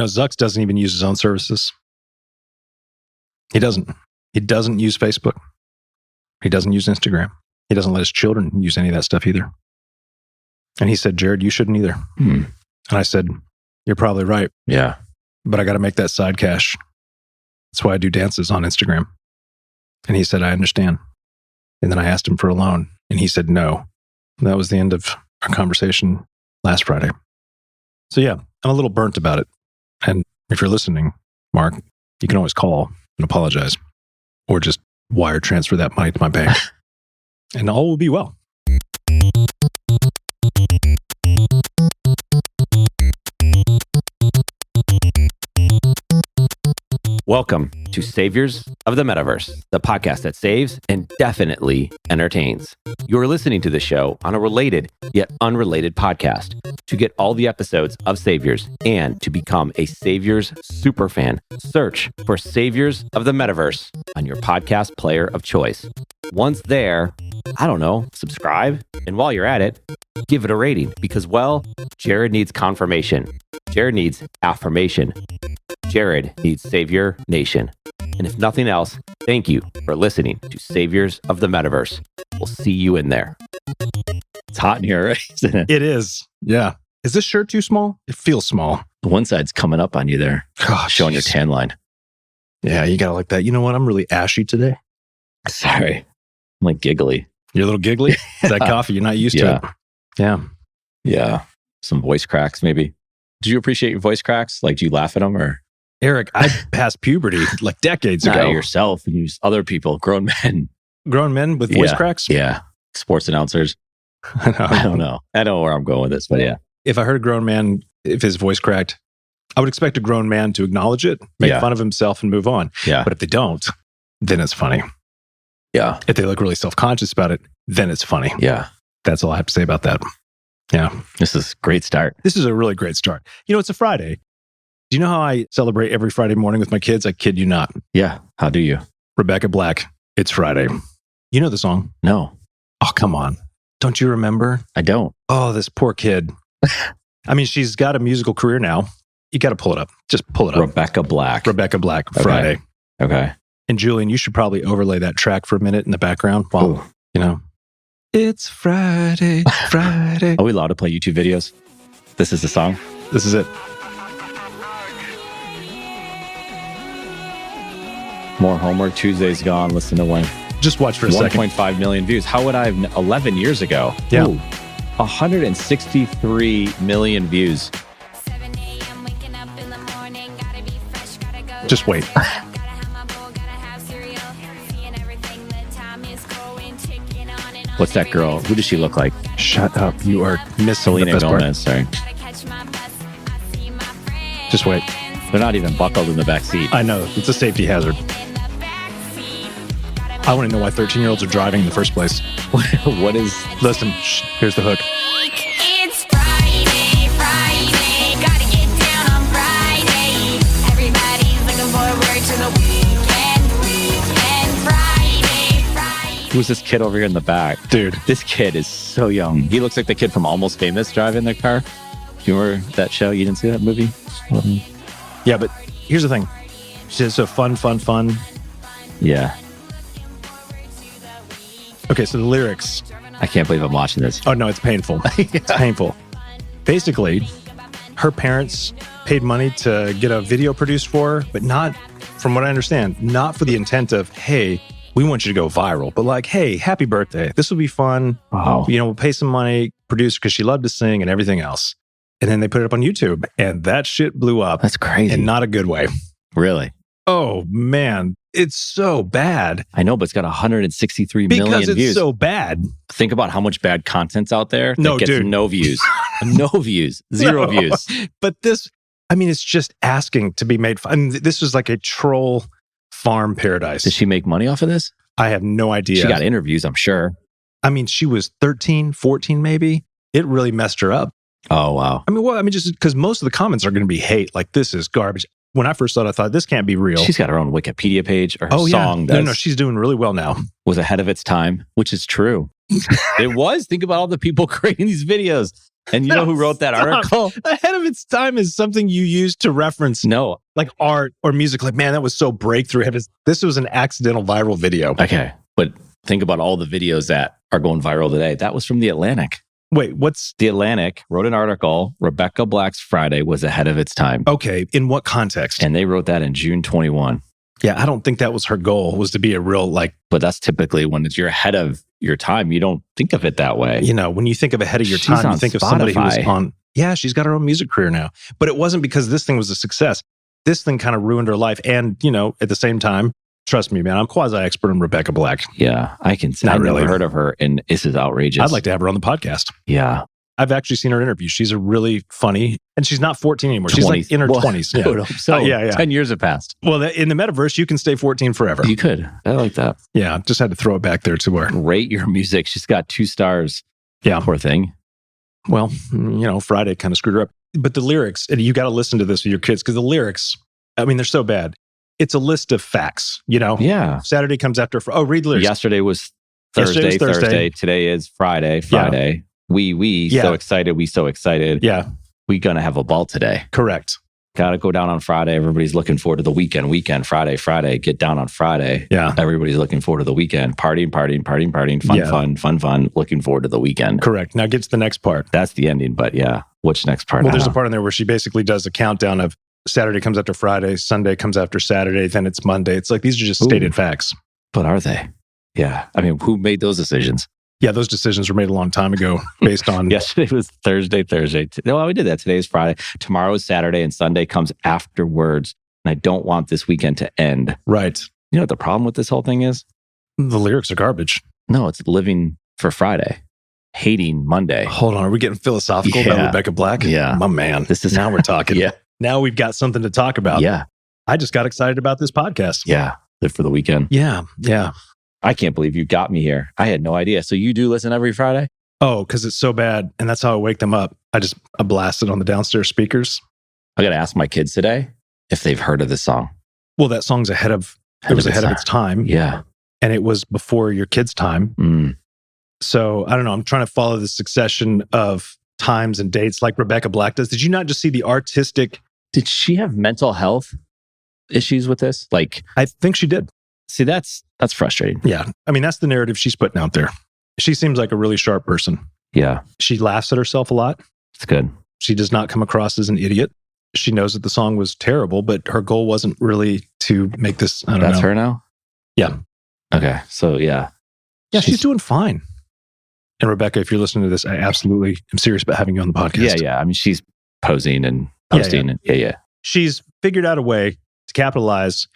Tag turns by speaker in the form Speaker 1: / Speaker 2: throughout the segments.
Speaker 1: Zucks doesn't even use his own services. He doesn't. He doesn't use Facebook. He doesn't use Instagram. He doesn't let his children use any of that stuff either. And he said, Jared, you shouldn't either. And I said, you're probably right.
Speaker 2: Yeah.
Speaker 1: But I got to make that side cash. That's why I do dances on Instagram. And he said, I understand. And then I asked him for a loan and he said, no. And that was the end of our conversation last Friday. So yeah, I'm a little burnt about it. And if you're listening, Mark, you can always call and apologize or just wire transfer that money to my bank and all will be well.
Speaker 2: Welcome to Saviors of the Metaverse, the podcast that saves and definitely entertains. You're listening to the show on a related yet unrelated podcast. To get all the episodes of Saviors and to become a Saviors superfan, search for Saviors of the Metaverse on your podcast player of choice. Once there, subscribe. And while you're at it, give it a rating because, well, Jared needs confirmation. Jared needs affirmation. Jared needs Savior Nation. And if nothing else, thank you for listening to Saviors of the Metaverse. We'll see you in there. It's hot in here, right? Isn't it?
Speaker 1: It is. Yeah. Is this shirt too small? It feels small.
Speaker 2: The one side's coming up on you there. Showing your tan line.
Speaker 1: Yeah, you got to like that. You know what? I'm really ashy today.
Speaker 2: Sorry. I'm like giggly.
Speaker 1: You're a little giggly? It's that coffee. You're not used to it. Yeah.
Speaker 2: Yeah. Some voice cracks, maybe. Do you appreciate your voice cracks? Like, do you laugh at them or?
Speaker 1: Eric, I passed puberty like decades ago.
Speaker 2: Not yourself, you use other people, grown men.
Speaker 1: Grown men with voice cracks?
Speaker 2: Yeah. Sports announcers. I don't know. I don't know where I'm going with this, but yeah.
Speaker 1: If I heard a grown man, if his voice cracked, I would expect a grown man to acknowledge it, make fun of himself and move on.
Speaker 2: Yeah.
Speaker 1: But if they don't, then it's funny.
Speaker 2: Yeah.
Speaker 1: If they look really self-conscious about it, then it's funny.
Speaker 2: Yeah.
Speaker 1: That's all I have to say about that. Yeah.
Speaker 2: This is a great start.
Speaker 1: This is a really great start. It's a Friday. Do you know how I celebrate every Friday morning with my kids? I kid you not.
Speaker 2: Yeah. How do you?
Speaker 1: Rebecca Black, It's Friday. You know the song?
Speaker 2: No.
Speaker 1: Oh, come on. Don't you remember?
Speaker 2: I don't.
Speaker 1: Oh, this poor kid. I mean, she's got a musical career now. You got to pull it up. Just pull it up.
Speaker 2: Rebecca Black,
Speaker 1: Friday.
Speaker 2: Okay.
Speaker 1: And Julian, you should probably overlay that track for a minute in the background while, It's Friday, Friday.
Speaker 2: Are we allowed to play YouTube videos? This is the song?
Speaker 1: This is it.
Speaker 2: More homework. Tuesday's gone. Listen to one.
Speaker 1: Just watch for a second.
Speaker 2: 1.5 million views. How would I have 11 years ago?
Speaker 1: Yeah.
Speaker 2: Ooh, 163 million views.
Speaker 1: Just wait.
Speaker 2: What's that girl? Who does she look like?
Speaker 1: Shut up. You are missing
Speaker 2: Selena
Speaker 1: the best
Speaker 2: Gomez.
Speaker 1: part.
Speaker 2: Sorry.
Speaker 1: Just wait.
Speaker 2: They're not even buckled in the back seat.
Speaker 1: I know. It's a safety hazard. I want to know why 13-year-olds are driving in the first place.
Speaker 2: What is...
Speaker 1: Listen, here's the hook.
Speaker 3: It's Friday, Friday, gotta get down on Friday. Everybody's looking forward to the weekend, Friday.
Speaker 2: Who's this kid over here in the back?
Speaker 1: Dude.
Speaker 2: This kid is so young. He looks like the kid from Almost Famous driving their car. Do you remember that show? You didn't see that movie?
Speaker 1: Yeah, but here's the thing. It's so fun.
Speaker 2: Yeah.
Speaker 1: Okay, so the lyrics.
Speaker 2: I can't believe I'm watching this.
Speaker 1: Oh, no, it's painful. It's painful. Basically, her parents paid money to get a video produced for her, but not, from what I understand, not for the intent of, hey, we want you to go viral, but like, hey, happy birthday. This will be fun.
Speaker 2: Wow.
Speaker 1: We'll pay some money, produce because she loved to sing and everything else. And then they put it up on YouTube and that shit blew up.
Speaker 2: That's crazy.
Speaker 1: In not a good way.
Speaker 2: Really?
Speaker 1: Oh, man. It's so bad.
Speaker 2: I know, but it's got 163 million
Speaker 1: because it's
Speaker 2: views.
Speaker 1: so bad.
Speaker 2: Think about how much bad content's out there that gets
Speaker 1: dude.
Speaker 2: no views. No views. Zero views.
Speaker 1: But this, it's just asking to be made fun. This was like a troll farm paradise.
Speaker 2: Did she make money off of this?
Speaker 1: I have no idea.
Speaker 2: She got interviews, I'm sure.
Speaker 1: She was 13, 14 maybe. It really messed her up.
Speaker 2: Oh, wow.
Speaker 1: Just because most of the comments are going to be hate. Like, this is garbage. When I first saw it, I thought, this can't be real.
Speaker 2: She's got her own Wikipedia page or her song
Speaker 1: that she's doing really well now.
Speaker 2: Was ahead of its time, which is true. It was. Think about all the people creating these videos. And you know who wrote that article?
Speaker 1: Ahead of its time is something you use to reference
Speaker 2: No.
Speaker 1: like art or music. Like, man, that was so breakthrough. This was an accidental viral video.
Speaker 2: Okay. But think about all the videos that are going viral today. That was from The Atlantic.
Speaker 1: Wait, what's...
Speaker 2: The Atlantic wrote an article, Rebecca Black's Friday was ahead of its time.
Speaker 1: Okay, in what context?
Speaker 2: And they wrote that in June 21.
Speaker 1: Yeah, I don't think that was her goal, was to be a real, like...
Speaker 2: But that's typically when you're ahead of your time. You don't think of it that way.
Speaker 1: You know, when you think of ahead of your
Speaker 2: She's
Speaker 1: time,
Speaker 2: on
Speaker 1: you think of somebody who was
Speaker 2: Spotify.
Speaker 1: on... Yeah, she's got her own music career now. But it wasn't because this thing was a success. This thing kind of ruined her life. And, you know, at the same time, trust me, man, I'm quasi-expert on Rebecca Black.
Speaker 2: Yeah, I can say.
Speaker 1: Not
Speaker 2: I've
Speaker 1: really.
Speaker 2: never heard of her, and this is outrageous.
Speaker 1: I'd like to have her on the podcast.
Speaker 2: Yeah.
Speaker 1: I've actually seen her interview. She's a really funny, and she's not 14 anymore. She's
Speaker 2: 20s.
Speaker 1: like in her
Speaker 2: Well,
Speaker 1: 20s.
Speaker 2: I
Speaker 1: Yeah.
Speaker 2: would hope so.
Speaker 1: Yeah.
Speaker 2: 10 years have passed.
Speaker 1: Well, in the metaverse, you can stay 14 forever.
Speaker 2: You could. I like that.
Speaker 1: Yeah, just had to throw it back there to her.
Speaker 2: Rate your music. She's got 2 stars.
Speaker 1: Yeah.
Speaker 2: Poor thing.
Speaker 1: Well, you know, Friday kind of screwed her up. But the lyrics, and you got to listen to this with your kids because the lyrics, I mean, they're so bad. It's a list of facts, you know?
Speaker 2: Yeah.
Speaker 1: Saturday comes after, read the lyrics.
Speaker 2: Yesterday was
Speaker 1: Yesterday
Speaker 2: Thursday.
Speaker 1: was Thursday.
Speaker 2: Today is Friday. We
Speaker 1: Yeah.
Speaker 2: so excited. We so excited.
Speaker 1: Yeah,
Speaker 2: We gonna have a ball today.
Speaker 1: correct.
Speaker 2: Gotta go down on Friday. Everybody's looking forward to the weekend. Friday. Get down on Friday.
Speaker 1: Yeah,
Speaker 2: Everybody's looking forward to the weekend. Partying.
Speaker 1: Yeah.
Speaker 2: Fun. Looking forward to the weekend.
Speaker 1: correct. Now get to the next part.
Speaker 2: That's the ending. But yeah, which next part?
Speaker 1: Well,
Speaker 2: I
Speaker 1: there's a
Speaker 2: don't
Speaker 1: part in there where she basically does a countdown of Saturday comes after Friday, Sunday comes after Saturday, then it's Monday. It's like, these are just
Speaker 2: Ooh.
Speaker 1: stated facts.
Speaker 2: know. But are they? Yeah. I mean, who made those decisions?
Speaker 1: Yeah, those decisions were made a long time ago based on...
Speaker 2: Yesterday was Thursday. Well, we did that. Today is Friday. Tomorrow is Saturday, and Sunday comes afterwards. And I don't want this weekend to end.
Speaker 1: Right.
Speaker 2: You know what the problem with this whole thing is?
Speaker 1: The lyrics are garbage.
Speaker 2: No, it's living for Friday, hating Monday.
Speaker 1: Hold on, are we getting philosophical about
Speaker 2: Yeah.
Speaker 1: Rebecca Black?
Speaker 2: Yeah.
Speaker 1: My man.
Speaker 2: This is
Speaker 1: Now we're talking.
Speaker 2: Yeah.
Speaker 1: Now we've got something to talk about.
Speaker 2: Yeah.
Speaker 1: I just got excited about this podcast.
Speaker 2: Yeah. Live for the weekend.
Speaker 1: Yeah.
Speaker 2: I can't believe you got me here. I had no idea. So you do listen every Friday?
Speaker 1: Oh, because it's so bad. And that's how I wake them up. I blast it on the downstairs speakers.
Speaker 2: I got to ask my kids today if they've heard of this song.
Speaker 1: Well, that song's ahead of its time.
Speaker 2: Yeah.
Speaker 1: And it was before your kids' time.
Speaker 2: Mm.
Speaker 1: So I don't know. I'm trying to follow the succession of times and dates like Rebecca Black does. Did you not just see the artistic?
Speaker 2: Did she have mental health issues with this? Like,
Speaker 1: I think she did.
Speaker 2: see, that's frustrating.
Speaker 1: Yeah. I mean, that's the narrative she's putting out there. She seems like a really sharp person.
Speaker 2: Yeah.
Speaker 1: She laughs at herself a lot.
Speaker 2: It's good.
Speaker 1: She does not come across as an idiot. She knows that the song was terrible, but her goal wasn't really to make this. I don't
Speaker 2: That's
Speaker 1: know.
Speaker 2: her now?
Speaker 1: Yeah.
Speaker 2: Okay. So, yeah.
Speaker 1: Yeah, she's doing fine. And Rebecca, if you're listening to this, I absolutely am serious about having you on the podcast.
Speaker 2: Yeah. I mean, she's posing and posting. And yeah.
Speaker 1: She's figured out a way to capitalize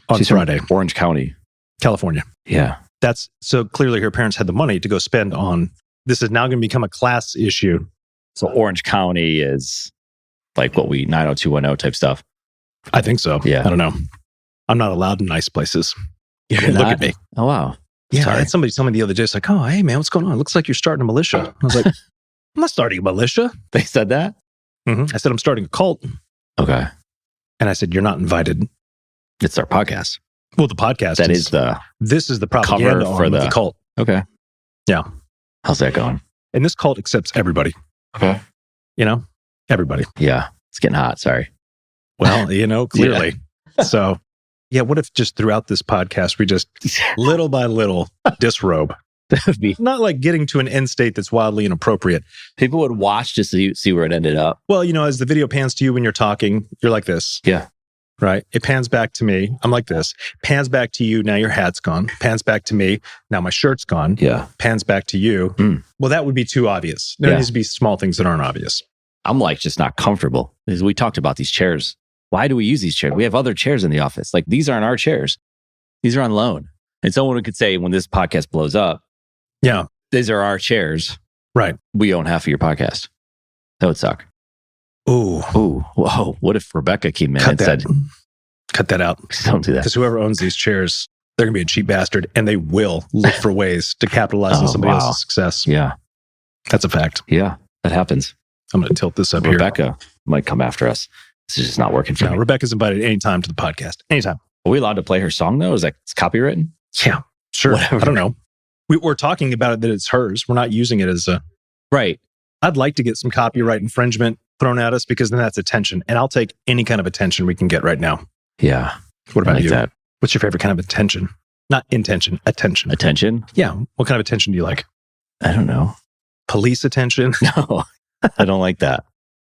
Speaker 1: on
Speaker 2: She's
Speaker 1: Friday,
Speaker 2: from Orange County.
Speaker 1: California.
Speaker 2: Yeah.
Speaker 1: That's so clearly her parents had the money to go spend on. This is now going to become a class issue.
Speaker 2: So Orange County is like what we 90210 type stuff.
Speaker 1: I think so.
Speaker 2: Yeah.
Speaker 1: I don't know. I'm not allowed in nice places.
Speaker 2: You're
Speaker 1: Look
Speaker 2: not?
Speaker 1: at me.
Speaker 2: Oh, wow.
Speaker 1: Yeah,
Speaker 2: Sorry.
Speaker 1: I had somebody tell me the other day, it's like, oh, hey, man, what's going on? It looks like you're starting a militia. I was like, I'm not starting a militia.
Speaker 2: They said that?
Speaker 1: I said, I'm starting a cult.
Speaker 2: Okay.
Speaker 1: And I said, you're not invited.
Speaker 2: It's our podcast.
Speaker 1: Well, the podcast
Speaker 2: That is the
Speaker 1: this is the propaganda
Speaker 2: cover for
Speaker 1: arm of
Speaker 2: the-
Speaker 1: the cult.
Speaker 2: okay.
Speaker 1: Yeah.
Speaker 2: How's that going?
Speaker 1: And this cult accepts everybody.
Speaker 2: Okay.
Speaker 1: You know, everybody.
Speaker 2: Yeah. It's getting hot. Sorry.
Speaker 1: Well, you know, clearly. So, yeah, what if just throughout this podcast, we just little by little disrobe?
Speaker 2: That would be,
Speaker 1: Not like getting to an end state that's wildly inappropriate.
Speaker 2: people would watch just to see where it ended up.
Speaker 1: Well, you know, as the video pans to you when you're talking, you're like this.
Speaker 2: Yeah.
Speaker 1: Right? It pans back to me. I'm like this. Pans back to you. Now your hat's gone. Pans back to me. Now my shirt's gone.
Speaker 2: Yeah.
Speaker 1: Pans back to you.
Speaker 2: Mm.
Speaker 1: Well, that would be too obvious. There
Speaker 2: Yeah.
Speaker 1: needs to be small things that aren't obvious.
Speaker 2: I'm like just not comfortable. As we talked about these chairs. Why do we use these chairs? We have other chairs in the office. Like these aren't our chairs. These are on loan. And someone could say when this podcast blows up,
Speaker 1: Yeah.
Speaker 2: these are our chairs.
Speaker 1: Right.
Speaker 2: We own half of your podcast. That would suck.
Speaker 1: Ooh.
Speaker 2: Ooh, whoa. What if Rebecca came in
Speaker 1: Cut
Speaker 2: and
Speaker 1: that.
Speaker 2: said,
Speaker 1: Cut that out.
Speaker 2: don't do that?
Speaker 1: Because whoever owns these chairs, they're going to be a cheap bastard and they will look for ways to capitalize on
Speaker 2: Oh,
Speaker 1: somebody
Speaker 2: wow.
Speaker 1: else's success.
Speaker 2: Yeah.
Speaker 1: That's a fact.
Speaker 2: Yeah. That happens.
Speaker 1: I'm going to tilt this up here.
Speaker 2: Rebecca might come after us. This is just not working for
Speaker 1: No,
Speaker 2: me.
Speaker 1: Rebecca's invited anytime to the podcast. Anytime.
Speaker 2: Are we allowed to play her song though? Is that it's copywritten?
Speaker 1: Yeah. Sure.
Speaker 2: Whatever.
Speaker 1: I don't know. We're talking about it that it's hers. We're not using it as a...
Speaker 2: Right.
Speaker 1: I'd like to get some copyright infringement thrown at us because then that's attention. And I'll take any kind of attention we can get right now.
Speaker 2: Yeah.
Speaker 1: What
Speaker 2: I
Speaker 1: about
Speaker 2: like
Speaker 1: you?
Speaker 2: that.
Speaker 1: What's your favorite kind of attention? Not intention, attention.
Speaker 2: Attention?
Speaker 1: Yeah. What kind of attention do you like?
Speaker 2: I don't know.
Speaker 1: Police attention?
Speaker 2: No, I don't like that.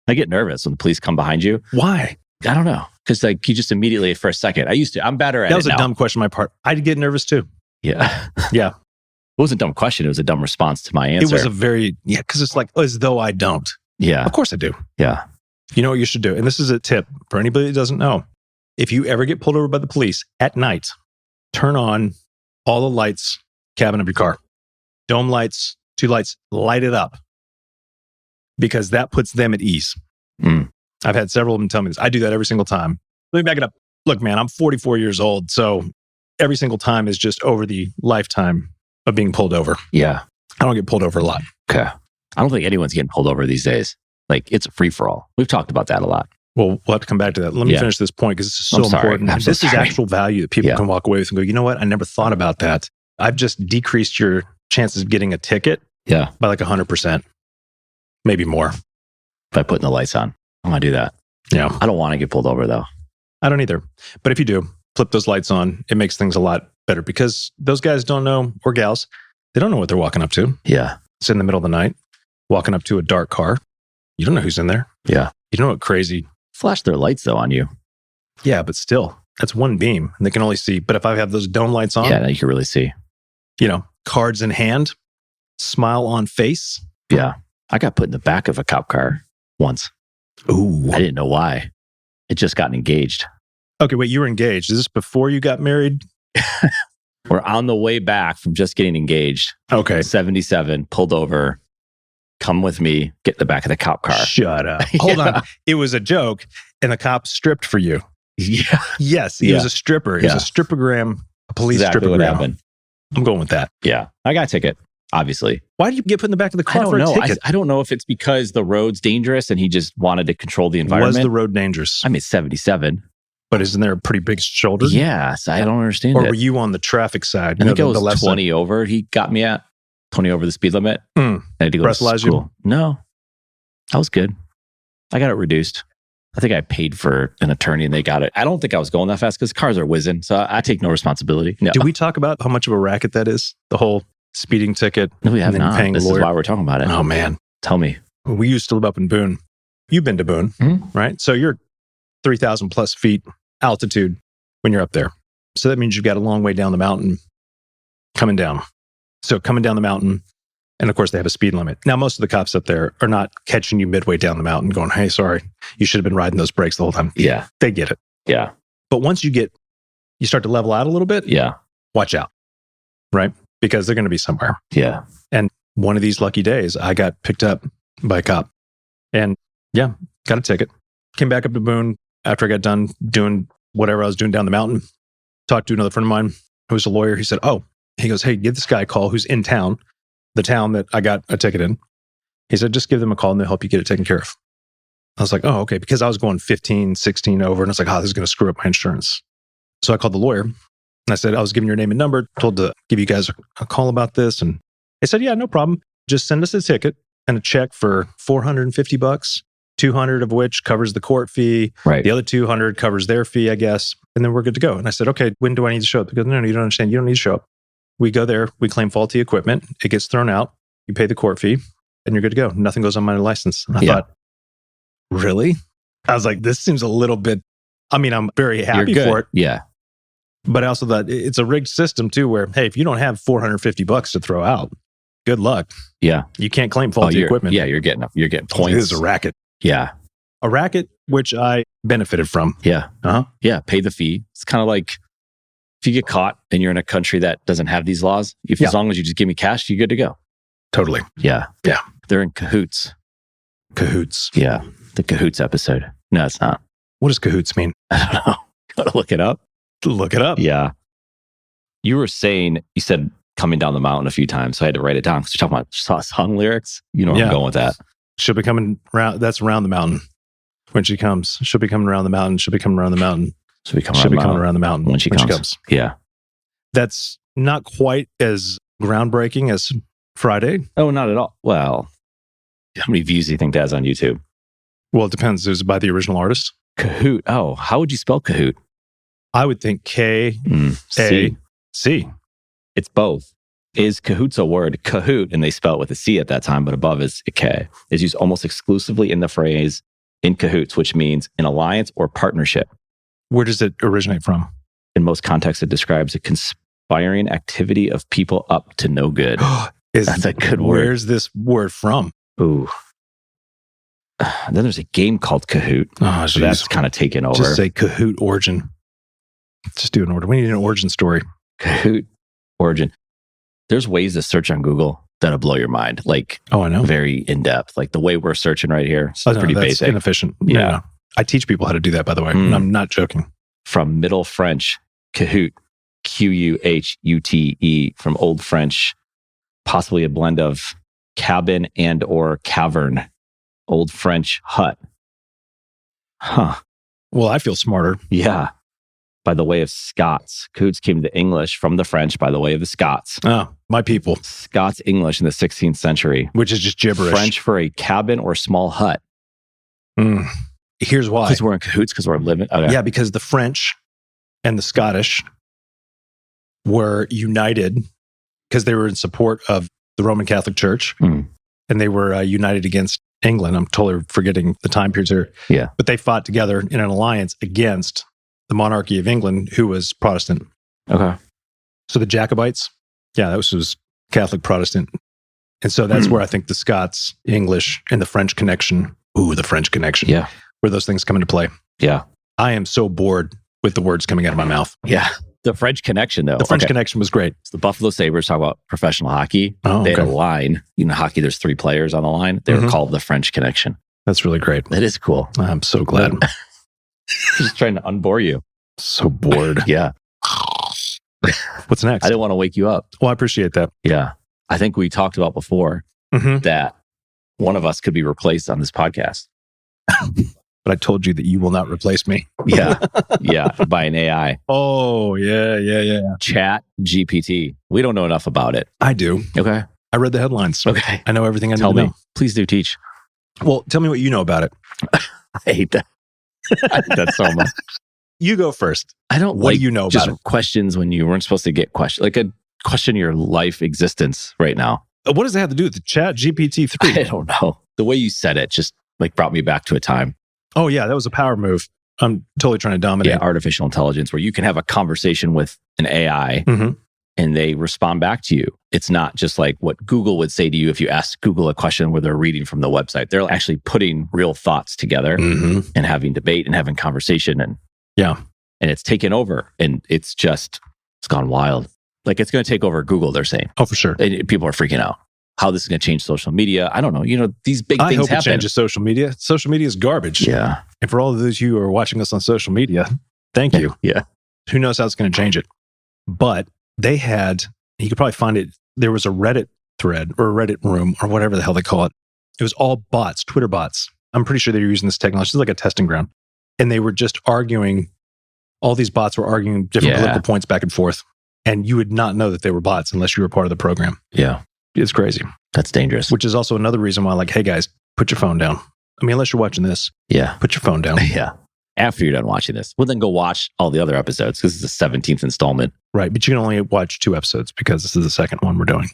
Speaker 2: I get nervous when the police come behind you.
Speaker 1: Why?
Speaker 2: I don't know. Because like you just immediately for a second, I'm better at it
Speaker 1: That was a
Speaker 2: now.
Speaker 1: dumb question on my part. I'd get nervous too.
Speaker 2: Yeah.
Speaker 1: Yeah.
Speaker 2: It wasn't a dumb question. It was a dumb response to my answer.
Speaker 1: It was a very, because it's like, as though I don't.
Speaker 2: Yeah.
Speaker 1: Of course I do.
Speaker 2: Yeah.
Speaker 1: You know what you should do? And this is a tip for anybody that doesn't know. If you ever get pulled over by the police at night, turn on all the lights, cabin of your car. Dome lights, 2 lights, light it up. Because that puts them at ease.
Speaker 2: Mm.
Speaker 1: I've had several of them tell me this. I do that every single time. Let me back it up. Look, man, I'm 44 years old. So every single time is just over the lifetime of being pulled over.
Speaker 2: Yeah.
Speaker 1: I don't get pulled over a lot.
Speaker 2: Okay. I don't think anyone's getting pulled over these days. Like it's a free for all. We've talked about that a lot.
Speaker 1: Well, we'll have to come back to that. Let me
Speaker 2: Yeah.
Speaker 1: finish this point because this is so
Speaker 2: I'm sorry.
Speaker 1: important.
Speaker 2: I'm so
Speaker 1: This is
Speaker 2: sorry.
Speaker 1: actual value that people
Speaker 2: Yeah.
Speaker 1: can walk away with and go, you know what? I never thought about that. I've just decreased your chances of getting a ticket
Speaker 2: Yeah.
Speaker 1: by like 100%, maybe more.
Speaker 2: By putting the lights on. I'm going to do that.
Speaker 1: Yeah.
Speaker 2: I don't want to get pulled over though.
Speaker 1: I don't either. But if you do, flip those lights on. It makes things a lot better because those guys don't know, or gals, they don't know what they're walking up to.
Speaker 2: Yeah.
Speaker 1: It's in the middle of the night, walking up to a dark car. You don't know who's in there.
Speaker 2: Yeah.
Speaker 1: You don't know what crazy.
Speaker 2: Flash their lights though on you.
Speaker 1: Yeah, but still, that's one beam and they can only see. But if I have those dome lights on,
Speaker 2: Yeah. Now you can really see.
Speaker 1: you know, cards in hand, smile on face.
Speaker 2: Yeah. I got put in the back of a cop car once.
Speaker 1: Ooh.
Speaker 2: I didn't know why. It just gotten engaged.
Speaker 1: Okay, wait, you were engaged. Is this before you got married?
Speaker 2: We're on the way back from just getting engaged.
Speaker 1: Okay.
Speaker 2: 77, pulled over. Come with me. Get in the back of the cop car.
Speaker 1: Shut up. Hold
Speaker 2: Yeah.
Speaker 1: on. It was a joke and the cop stripped for you.
Speaker 2: Yeah.
Speaker 1: Yes, he
Speaker 2: Yeah.
Speaker 1: was a stripper. He was
Speaker 2: Yeah.
Speaker 1: a strippogram, a police
Speaker 2: Exactly what
Speaker 1: strippogram.
Speaker 2: happened.
Speaker 1: I'm going with that.
Speaker 2: Yeah. I got a ticket, obviously.
Speaker 1: Why did you get put in the back of the
Speaker 2: I
Speaker 1: car
Speaker 2: don't
Speaker 1: for a
Speaker 2: know.
Speaker 1: ticket?
Speaker 2: I don't know if it's because the road's dangerous and he just wanted to control the
Speaker 1: Was
Speaker 2: environment.
Speaker 1: the road dangerous?
Speaker 2: I mean, 77.
Speaker 1: But isn't there a pretty big shoulder?
Speaker 2: Yes. I don't understand
Speaker 1: Or
Speaker 2: it.
Speaker 1: were you on the traffic side?
Speaker 2: I think
Speaker 1: the
Speaker 2: I was
Speaker 1: left
Speaker 2: 20 over. He got me at 20 over the speed limit.
Speaker 1: Mm.
Speaker 2: I had to go to
Speaker 1: Breathalyze you?
Speaker 2: school. No, I was good. I got it reduced. I think I paid for an attorney and they got it. I don't think I was going that fast because cars are whizzing. So I take no responsibility. No,
Speaker 1: Did we talk about how much of a racket that is? The whole speeding ticket.
Speaker 2: no, we have
Speaker 1: and then
Speaker 2: not.
Speaker 1: paying
Speaker 2: This
Speaker 1: a
Speaker 2: is
Speaker 1: lawyer?
Speaker 2: why we're talking about it.
Speaker 1: Oh, man.
Speaker 2: Tell me.
Speaker 1: We used to live up in Boone. You've been to Boone,
Speaker 2: Mhm.
Speaker 1: right? So you're 3,000 plus feet altitude when you're up there. So that means you've got a long way down the mountain coming down. So coming down the mountain, and of course they have a speed limit. Now, most of the cops up there are not catching you midway down the mountain going, hey, sorry, you should have been riding those brakes the whole time.
Speaker 2: Yeah.
Speaker 1: They get it.
Speaker 2: Yeah.
Speaker 1: But once you start to level out a little bit,
Speaker 2: Yeah.
Speaker 1: watch out, right? Because they're going to be somewhere.
Speaker 2: Yeah.
Speaker 1: One of these lucky days, I got picked up by a cop and got a ticket. Came back up to Boone after I got done doing whatever I was doing down the mountain. Talked to another friend of mine who was a lawyer. He said, he goes, hey, give this guy a call who's in town, the town that I got a ticket in. He said, just give them a call and they'll help you get it taken care of. I was like, oh, okay. Because I was going 15, 16 over. And I was like, this is going to screw up my insurance. So I called the lawyer and I said, I was giving your name and number, told to give you guys a call about this. And they said, yeah, no problem. Just send us a ticket and a check for $450, 200 of which covers the court fee.
Speaker 2: Right.
Speaker 1: The other 200 covers their fee, I guess. And then we're good to go. And I said, okay, when do I need to show up? Because no, you don't understand. You don't need to show up. We go there, we claim faulty equipment. It gets thrown out. You pay the court fee and you're good to go. Nothing goes on my license. And I thought, really? I was like, this seems a little bit, I'm very happy
Speaker 2: You're good.
Speaker 1: for it.
Speaker 2: Yeah.
Speaker 1: But I also thought it's a rigged system too, where, hey, if you don't have $450 to throw out, good luck.
Speaker 2: Yeah.
Speaker 1: You can't claim faulty equipment.
Speaker 2: Yeah. You're getting points.
Speaker 1: It is a racket.
Speaker 2: Yeah.
Speaker 1: A racket, which I benefited from.
Speaker 2: Yeah.
Speaker 1: Uh-huh.
Speaker 2: Yeah. Pay the fee. It's kind of like if you get caught and you're in a country that doesn't have these laws, as long as you just give me cash, you're good to go.
Speaker 1: Totally.
Speaker 2: Yeah.
Speaker 1: Yeah.
Speaker 2: They're in cahoots.
Speaker 1: Cahoots.
Speaker 2: Yeah. The cahoots episode. No, it's not.
Speaker 1: What does cahoots mean?
Speaker 2: I don't know. Gotta look it up.
Speaker 1: Look it up.
Speaker 2: Yeah. You said coming down the mountain a few times. So I had to write it down because you're talking about song lyrics. You know where I'm going with that.
Speaker 1: She'll be coming around. That's around the mountain. When she comes, she'll be coming around the mountain. She'll be coming around the mountain.
Speaker 2: So we come
Speaker 1: She'll be coming around the mountain
Speaker 2: when she comes. Yeah.
Speaker 1: That's not quite as groundbreaking as Friday.
Speaker 2: Oh, not at all. Well, How many views do you think that has on YouTube?
Speaker 1: Well, it depends. Is it by the original artist?
Speaker 2: Kahoot. Oh, how would you spell Kahoot?
Speaker 1: I would think K-A-C.
Speaker 2: C. It's both. Is Kahoot's a word? Kahoot, and they spell it with a C at that time, but above is a K, is used almost exclusively in the phrase in cahoots, which means an alliance or partnership.
Speaker 1: Where does it originate from?
Speaker 2: In most contexts, it describes a conspiring activity of people up to no good. That's a good word.
Speaker 1: Where's this word from?
Speaker 2: Ooh. Then there's a game called Kahoot.
Speaker 1: Oh,
Speaker 2: so that's kind of taken over.
Speaker 1: Just say Kahoot origin. Just do an order. We need an origin story.
Speaker 2: Kahoot origin. There's ways to search on Google that'll blow your mind. Like,
Speaker 1: I know.
Speaker 2: Very in depth. Like the way we're searching right here. It's pretty
Speaker 1: that's
Speaker 2: basic.
Speaker 1: Inefficient.
Speaker 2: Yeah.
Speaker 1: No. I teach people how to do that, by the way. And I'm not joking.
Speaker 2: From Middle French, Kahoot, Quhute, from Old French, possibly a blend of cabin and or cavern. Old French hut. Huh.
Speaker 1: Well, I feel smarter.
Speaker 2: Yeah. By the way of Scots. Kahoots came to English from the French by the way of the Scots.
Speaker 1: Oh, my people.
Speaker 2: Scots English in the 16th century.
Speaker 1: Which is just gibberish.
Speaker 2: French for a cabin or small hut.
Speaker 1: Here's why.
Speaker 2: Because we're in cahoots, because we're living. Okay.
Speaker 1: Yeah, because the French and the Scottish were united because they were in support of the Roman Catholic Church. And they were united against England. I'm totally forgetting the time periods here.
Speaker 2: Yeah.
Speaker 1: But they fought together in an alliance against the monarchy of England, who was Protestant.
Speaker 2: Okay.
Speaker 1: So the Jacobites, that was Catholic Protestant. And so that's where I think the Scots, English, and the French connection, the French connection, where those things come into play.
Speaker 2: Yeah.
Speaker 1: I am so bored with the words coming out of my mouth.
Speaker 2: Yeah. The French connection, though.
Speaker 1: The French connection was great.
Speaker 2: So the Buffalo Sabres talk about professional hockey.
Speaker 1: Oh,
Speaker 2: they had a line. Hockey, there's 3 players on the line. They were called the French connection.
Speaker 1: That's really great.
Speaker 2: That is cool.
Speaker 1: I'm so glad.
Speaker 2: Just trying to unbore you.
Speaker 1: So bored.
Speaker 2: Yeah.
Speaker 1: What's next?
Speaker 2: I didn't want to wake you up.
Speaker 1: Well, I appreciate that.
Speaker 2: Yeah. I think we talked about before that one of us could be replaced on this podcast.
Speaker 1: But I told you that you will not replace me.
Speaker 2: Yeah. By an AI.
Speaker 1: Oh, yeah.
Speaker 2: Chat GPT. We don't know enough about it.
Speaker 1: I do.
Speaker 2: Okay.
Speaker 1: I read the headlines.
Speaker 2: Okay.
Speaker 1: I know everything I need
Speaker 2: Tell
Speaker 1: to
Speaker 2: me.
Speaker 1: know.
Speaker 2: Please do teach.
Speaker 1: Well, tell me what you know about it.
Speaker 2: I hate that. I hate that so much.
Speaker 1: You go first.
Speaker 2: I don't
Speaker 1: What
Speaker 2: like
Speaker 1: do you know
Speaker 2: just
Speaker 1: about it?
Speaker 2: questions when you weren't supposed to get questions. Like a question your life existence right now.
Speaker 1: What does it have to do with the Chat GPT-3?
Speaker 2: I don't know. The way you said it just like brought me back to a time.
Speaker 1: Oh, yeah. That was a power move. I'm totally trying to dominate.
Speaker 2: Yeah, artificial intelligence, where you can have a conversation with an AI and they respond back to you. It's not just like what Google would say to you if you ask Google a question where they're reading from the website. They're actually putting real thoughts together and having debate and having conversation. And it's taken over, and it's gone wild. Like it's going to take over Google, they're saying.
Speaker 1: Oh, for sure.
Speaker 2: And people are freaking out. How this is going to change social media. I don't know. These big things
Speaker 1: I hope
Speaker 2: happen.
Speaker 1: it changes social media. Social media is garbage.
Speaker 2: Yeah.
Speaker 1: And for all of those of you who are watching us on social media, thank you.
Speaker 2: Yeah.
Speaker 1: Who knows how it's going to change it? But they had, you could probably find it, there was a Reddit thread or a Reddit room or whatever the hell they call it. It was all bots, Twitter bots. I'm pretty sure they were using this technology. It's like a testing ground. And they were just arguing, all these bots were arguing different political points back and forth. And you would not know that they were bots unless you were part of the program.
Speaker 2: Yeah.
Speaker 1: It's crazy.
Speaker 2: That's dangerous.
Speaker 1: Which is also another reason why, like, hey guys, put your phone down. I mean, unless you're watching this, put your phone down.
Speaker 2: Yeah. After you're done watching this, well, then go watch all the other episodes because it's the 17th installment.
Speaker 1: Right. But you can only watch 2 episodes because this is the second one we're doing.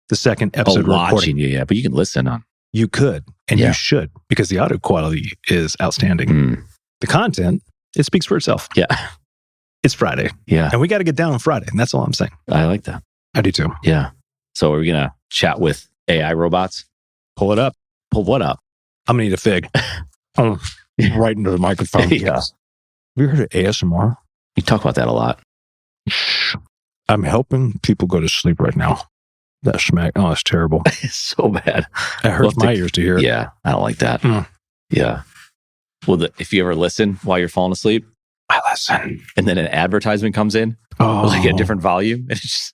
Speaker 1: The second episode we're recording.
Speaker 2: Yeah. But you can listen on.
Speaker 1: You could, and you should, because the audio quality is outstanding. The content, it speaks for itself.
Speaker 2: Yeah.
Speaker 1: It's Friday.
Speaker 2: Yeah.
Speaker 1: And we got to get down on Friday. And that's all I'm saying.
Speaker 2: I like that.
Speaker 1: I do too.
Speaker 2: Yeah. So are we going to chat with AI robots?
Speaker 1: Pull it up.
Speaker 2: Pull what up?
Speaker 1: I'm going to eat a fig. Right into the microphone.
Speaker 2: Yeah.
Speaker 1: Have you heard of ASMR?
Speaker 2: You talk about that a lot.
Speaker 1: I'm helping people go to sleep right now. That smack. Oh, it's terrible.
Speaker 2: It's so bad.
Speaker 1: It hurts my ears to hear it.
Speaker 2: Yeah. I don't like that. Yeah. Well, if you ever listen while you're falling asleep,
Speaker 1: I listen.
Speaker 2: And then an advertisement comes in, like a different volume. And it's just,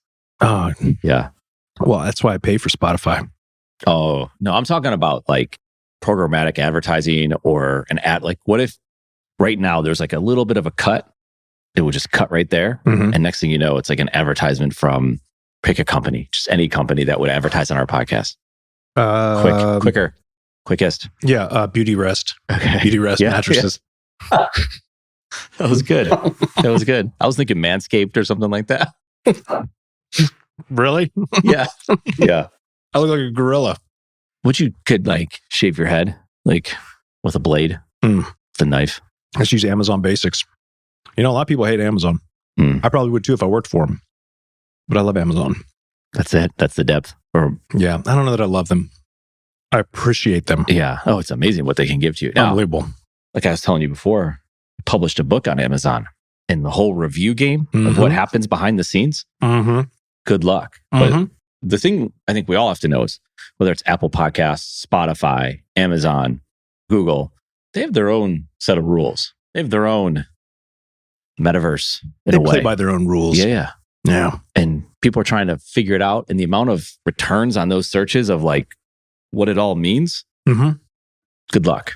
Speaker 2: yeah.
Speaker 1: Well, that's why I pay for Spotify.
Speaker 2: Oh, no, I'm talking about like programmatic advertising or an ad. Like, what if right now there's like a little bit of a cut? It would just cut right there. And next thing you know, it's like an advertisement from pick a company, just any company that would advertise on our podcast. Quicker. quickest?
Speaker 1: Yeah, Beauty Rest.
Speaker 2: Okay.
Speaker 1: Beauty Rest
Speaker 2: Yeah,
Speaker 1: mattresses.
Speaker 2: That was good. That was good. I was thinking Manscaped or something like that.
Speaker 1: Really?
Speaker 2: Yeah. Yeah.
Speaker 1: I look like a gorilla.
Speaker 2: Would you could like shave your head like with a blade, with a knife?
Speaker 1: I just use Amazon Basics. You know, a lot of people hate Amazon. I probably would too if I worked for them. But I love Amazon.
Speaker 2: That's it. That's the depth. Or
Speaker 1: Yeah, I don't know that I love them. I appreciate them.
Speaker 2: yeah. Oh, it's amazing what they can give to you. Now,
Speaker 1: Unbelievable.
Speaker 2: like I was telling you before, I published a book on Amazon, and the whole review game of what happens behind the scenes.
Speaker 1: Mm-hmm.
Speaker 2: Good luck. But the thing I think we all have to know is whether it's Apple Podcasts, Spotify, Amazon, Google, they have their own set of rules. They have their own metaverse in
Speaker 1: They
Speaker 2: a way.
Speaker 1: play by their own rules.
Speaker 2: Yeah.
Speaker 1: Yeah.
Speaker 2: And people are trying to figure it out. And the amount of returns on those searches of like what it all means, good luck.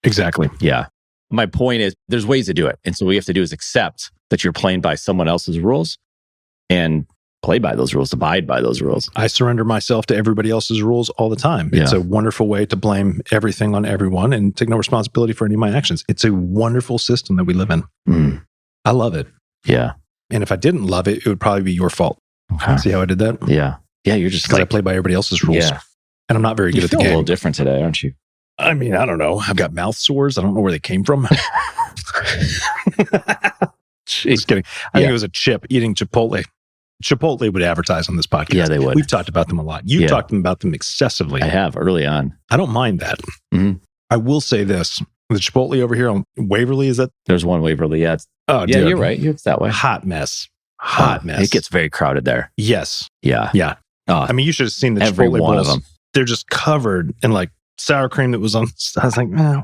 Speaker 1: Exactly.
Speaker 2: Yeah. My point is there's ways to do it. And so what you have to do is accept that you're playing by someone else's rules and play by those rules, abide by those rules.
Speaker 1: I surrender myself to everybody else's rules all the time. It's a wonderful way to blame everything on everyone and take no responsibility for any of my actions. It's a wonderful system that we live in. I love it.
Speaker 2: Yeah.
Speaker 1: And if I didn't love it, it would probably be your fault.
Speaker 2: Okay.
Speaker 1: See how I did that?
Speaker 2: Yeah. Yeah. You're just
Speaker 1: Because
Speaker 2: like,
Speaker 1: I play by everybody else's rules.
Speaker 2: yeah.
Speaker 1: And I'm not very good
Speaker 2: You
Speaker 1: at the
Speaker 2: feel a little
Speaker 1: game.
Speaker 2: different today, aren't you?
Speaker 1: I mean, I don't know. I've got mouth sores. I don't know where they came from. Just kidding. I think it was a chip eating Chipotle. Chipotle would advertise on this podcast.
Speaker 2: Yeah, they would.
Speaker 1: We've talked about them a lot. You've talked about them excessively.
Speaker 2: I have early on.
Speaker 1: I don't mind that. I will say this. The Chipotle over here on Waverly, is that?
Speaker 2: There's one Waverly. Yeah.
Speaker 1: Oh,
Speaker 2: Yeah,
Speaker 1: dude.
Speaker 2: you're right. It's that way.
Speaker 1: Hot mess. Hot mess.
Speaker 2: It gets very crowded there.
Speaker 1: Yes.
Speaker 2: Yeah.
Speaker 1: Yeah.
Speaker 2: Oh,
Speaker 1: I mean, you should have seen the
Speaker 2: every
Speaker 1: Chipotle
Speaker 2: one of
Speaker 1: bowls.
Speaker 2: them.
Speaker 1: They're just covered in like sour cream that was on. I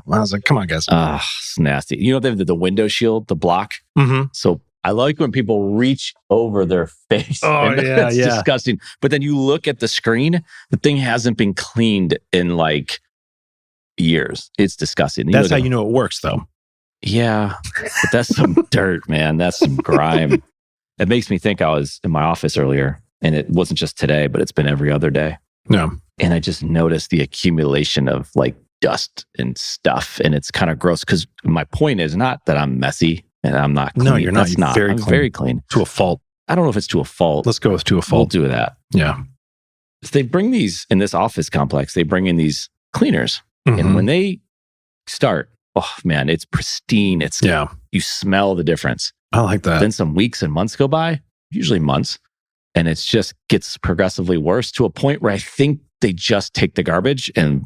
Speaker 1: was like, come on, guys.
Speaker 2: It's nasty. You know, they have the window shield, the block.
Speaker 1: Mm-hmm.
Speaker 2: So I like when people reach over their face.
Speaker 1: Oh,
Speaker 2: And
Speaker 1: yeah,
Speaker 2: that's
Speaker 1: yeah.
Speaker 2: disgusting. But then you look at the screen, the thing hasn't been cleaned in like years. It's disgusting.
Speaker 1: That's how you know it works, though.
Speaker 2: Yeah. But that's some dirt, man. That's some grime. It makes me think I was in my office earlier, and it wasn't just today, but it's been every other day.
Speaker 1: No.
Speaker 2: And I just noticed the accumulation of like dust and stuff. And it's kind of gross because my point is not that I'm messy and I'm not clean.
Speaker 1: No, you're not.
Speaker 2: That's
Speaker 1: You're
Speaker 2: not.
Speaker 1: very
Speaker 2: I'm
Speaker 1: clean.
Speaker 2: very clean.
Speaker 1: To a fault.
Speaker 2: I don't know if it's to a fault.
Speaker 1: Let's go with to a
Speaker 2: We'll
Speaker 1: fault.
Speaker 2: do that.
Speaker 1: Yeah.
Speaker 2: So they bring these in this office complex, they bring in these cleaners.
Speaker 1: Mhm.
Speaker 2: And when they start, oh man, it's pristine. It's
Speaker 1: Yeah.
Speaker 2: you smell the difference.
Speaker 1: I like that.
Speaker 2: Then some weeks and months go by, usually months, and it just gets progressively worse to a point where I think they just take the garbage and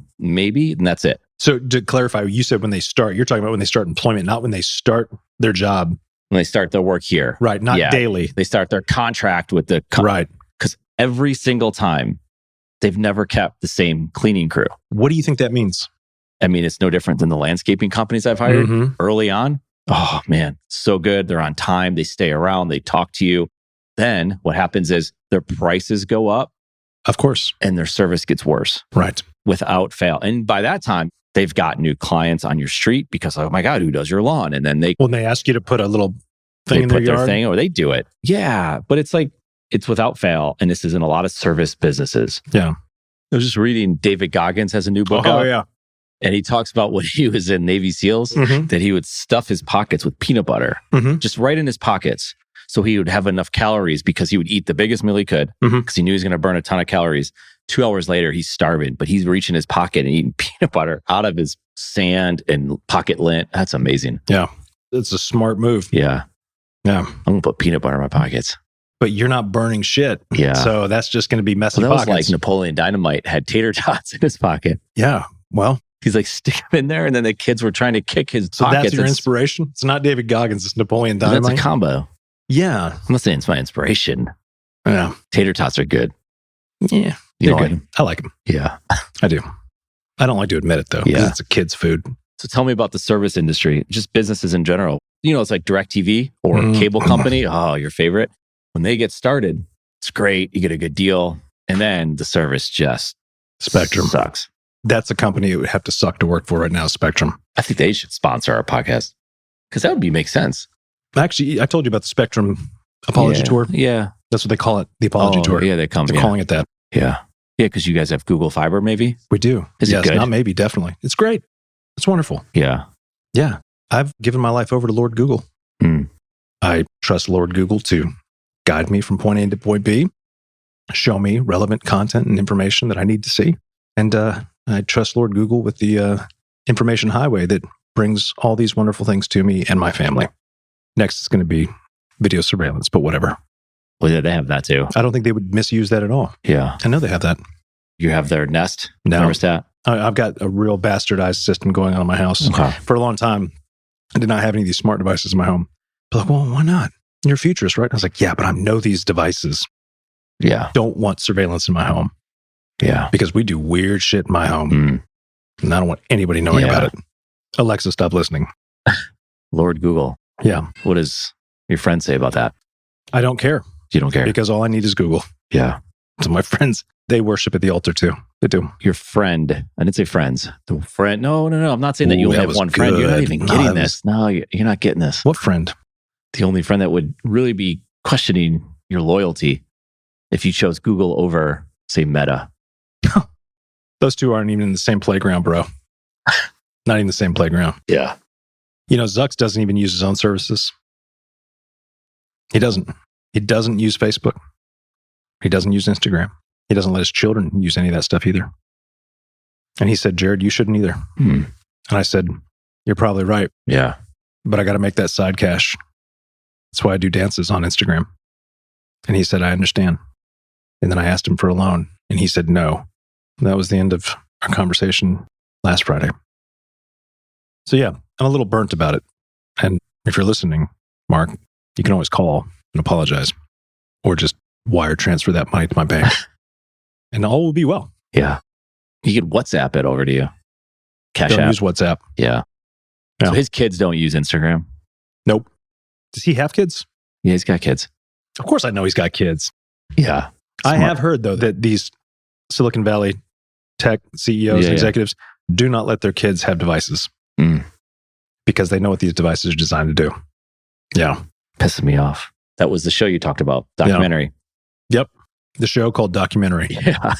Speaker 2: that's it.
Speaker 1: So to clarify, you said when they start, you're talking about when they start employment, not when they start their job.
Speaker 2: When they start their work here.
Speaker 1: Right. Not
Speaker 2: Yeah.
Speaker 1: daily.
Speaker 2: They start their contract with the
Speaker 1: Right.
Speaker 2: because every single time they've never kept the same cleaning crew.
Speaker 1: What do you think that means?
Speaker 2: I mean, it's no different than the landscaping companies I've hired
Speaker 1: Mhm.
Speaker 2: early on. Oh man, so good. They're on time. They stay around. They talk to you. Then what happens is their prices go up
Speaker 1: Of course.
Speaker 2: and their service gets worse
Speaker 1: Right.
Speaker 2: without fail. And by that time, they've got new clients on your street because, oh my God, who does your lawn? And then they
Speaker 1: When they ask you to put a little thing
Speaker 2: they
Speaker 1: in
Speaker 2: put
Speaker 1: their
Speaker 2: their
Speaker 1: yard.
Speaker 2: thing or they do it. Yeah. But it's like, it's without fail. And this is in a lot of service businesses.
Speaker 1: Yeah.
Speaker 2: I was just reading David Goggins has a new book
Speaker 1: Oh,
Speaker 2: out.
Speaker 1: yeah.
Speaker 2: And he talks about when he was in Navy SEALs,
Speaker 1: Mhm.
Speaker 2: that he would stuff his pockets with peanut butter,
Speaker 1: Mhm.
Speaker 2: just right in his pockets. So he would have enough calories because he would eat the biggest meal he could
Speaker 1: Mhm.
Speaker 2: because he knew he was going to burn a ton of calories. 2 hours later, he's starving, but he's reaching his pocket and eating peanut butter out of his sand and pocket lint. That's amazing.
Speaker 1: Yeah. It's a smart move.
Speaker 2: Yeah.
Speaker 1: Yeah.
Speaker 2: I'm going to put peanut butter in my pockets.
Speaker 1: But you're not burning shit.
Speaker 2: Yeah.
Speaker 1: So that's just going to be messy
Speaker 2: Well, that was
Speaker 1: pockets.
Speaker 2: like Napoleon Dynamite had tater tots in his pocket.
Speaker 1: Yeah. Well,
Speaker 2: He's like, stick them in there. And then the kids were trying to kick his
Speaker 1: so
Speaker 2: pockets.
Speaker 1: that's your
Speaker 2: and
Speaker 1: inspiration? It's not David Goggins. It's Napoleon
Speaker 2: that's
Speaker 1: Dynamite.
Speaker 2: a combo.
Speaker 1: Yeah.
Speaker 2: I'm not saying it's my inspiration.
Speaker 1: Yeah.
Speaker 2: Tater tots are good.
Speaker 1: Yeah.
Speaker 2: You
Speaker 1: They're
Speaker 2: know,
Speaker 1: good. I like them.
Speaker 2: yeah.
Speaker 1: I do. I don't like to admit it though. 'Cause
Speaker 2: Yeah.
Speaker 1: It's a kid's food.
Speaker 2: So tell me about the service industry, just businesses in general. You know, it's like DirecTV or
Speaker 1: Mm.
Speaker 2: cable company. Oh, your favorite. When they get started, it's great. You get a good deal. And then the service just
Speaker 1: Spectrum.
Speaker 2: sucks.
Speaker 1: That's a company that would have to suck to work for right now, Spectrum.
Speaker 2: I think they should sponsor our podcast because that would make sense.
Speaker 1: Actually, I told you about the Spectrum Apology
Speaker 2: Yeah.
Speaker 1: Tour.
Speaker 2: Yeah.
Speaker 1: That's what they call it, the Apology
Speaker 2: Oh,
Speaker 1: Tour.
Speaker 2: Yeah, they come.
Speaker 1: They're
Speaker 2: Yeah.
Speaker 1: calling it that.
Speaker 2: Yeah. Yeah, because you guys have Google Fiber, maybe?
Speaker 1: We do.
Speaker 2: Is it good?
Speaker 1: Not maybe, definitely. It's great. It's wonderful.
Speaker 2: Yeah.
Speaker 1: Yeah. I've given my life over to Lord Google.
Speaker 2: Mm.
Speaker 1: I trust Lord Google to guide me from point A to point B, show me relevant content and information that I need to see. And I trust Lord Google with the information highway that brings all these wonderful things to me and my family. Next is going to be video surveillance, but whatever.
Speaker 2: Well, yeah, they have that too.
Speaker 1: I don't think they would misuse that at all.
Speaker 2: Yeah.
Speaker 1: I know they have that.
Speaker 2: You have their Nest
Speaker 1: No.
Speaker 2: thermostat?
Speaker 1: I've got a real bastardized system going on in my house.
Speaker 2: Okay.
Speaker 1: For a long time, I did not have any of these smart devices in my home. But like, well, why not? You're a futurist, right? I was like, yeah, but I know these devices
Speaker 2: Yeah.
Speaker 1: don't want surveillance in my home
Speaker 2: Yeah.
Speaker 1: because we do weird shit in my home.
Speaker 2: Mm.
Speaker 1: And I don't want anybody knowing
Speaker 2: Yeah.
Speaker 1: about it. Alexa, stop listening.
Speaker 2: Lord Google.
Speaker 1: Yeah.
Speaker 2: What does your friend say about that?
Speaker 1: I don't care
Speaker 2: You don't care.
Speaker 1: because all I need is Google.
Speaker 2: Yeah.
Speaker 1: So my friends, they worship at the altar too. They do.
Speaker 2: Your friend, I didn't say friends. The friend. No. I'm not saying that you
Speaker 1: Ooh,
Speaker 2: only
Speaker 1: that
Speaker 2: have
Speaker 1: was
Speaker 2: one friend. You're not
Speaker 1: good.
Speaker 2: even
Speaker 1: No,
Speaker 2: getting
Speaker 1: that
Speaker 2: this. No, you're not getting this.
Speaker 1: What friend?
Speaker 2: The only friend that would really be questioning your loyalty if you chose Google over, say, Meta.
Speaker 1: Those two aren't even in the same playground, bro. Not even the same playground.
Speaker 2: Yeah.
Speaker 1: You know, Zucks doesn't even use his own services. He doesn't. He doesn't use Facebook. He doesn't use Instagram. He doesn't let his children use any of that stuff either. And he said, Jared, you shouldn't either.
Speaker 2: Hmm.
Speaker 1: And I said, you're probably right,
Speaker 2: Yeah.
Speaker 1: but I got to make that side cash. That's why I do dances on Instagram. And he said, I understand. And then I asked him for a loan, and he said no. And that was the end of our conversation last Friday. So yeah, I'm a little burnt about it. And if you're listening, Mark, you can always call and apologize or just wire transfer that money to my bank and all will be well.
Speaker 2: Yeah. You could WhatsApp it over to you. Cash
Speaker 1: Don't
Speaker 2: App.
Speaker 1: use WhatsApp.
Speaker 2: Yeah.
Speaker 1: Yeah.
Speaker 2: So his kids don't use Instagram.
Speaker 1: Nope. Does he have kids?
Speaker 2: Yeah, he's got kids.
Speaker 1: Of course I know he's got kids.
Speaker 2: Yeah.
Speaker 1: I
Speaker 2: Smart.
Speaker 1: have heard, though, that these Silicon Valley tech CEOs
Speaker 2: Yeah,
Speaker 1: and executives do not let their kids have devices
Speaker 2: Mm.
Speaker 1: because they know what these devices are designed to do. Yeah.
Speaker 2: Pissing me off. That was the show you talked about, documentary.
Speaker 1: Yep. The show called Documentary.
Speaker 2: Yeah.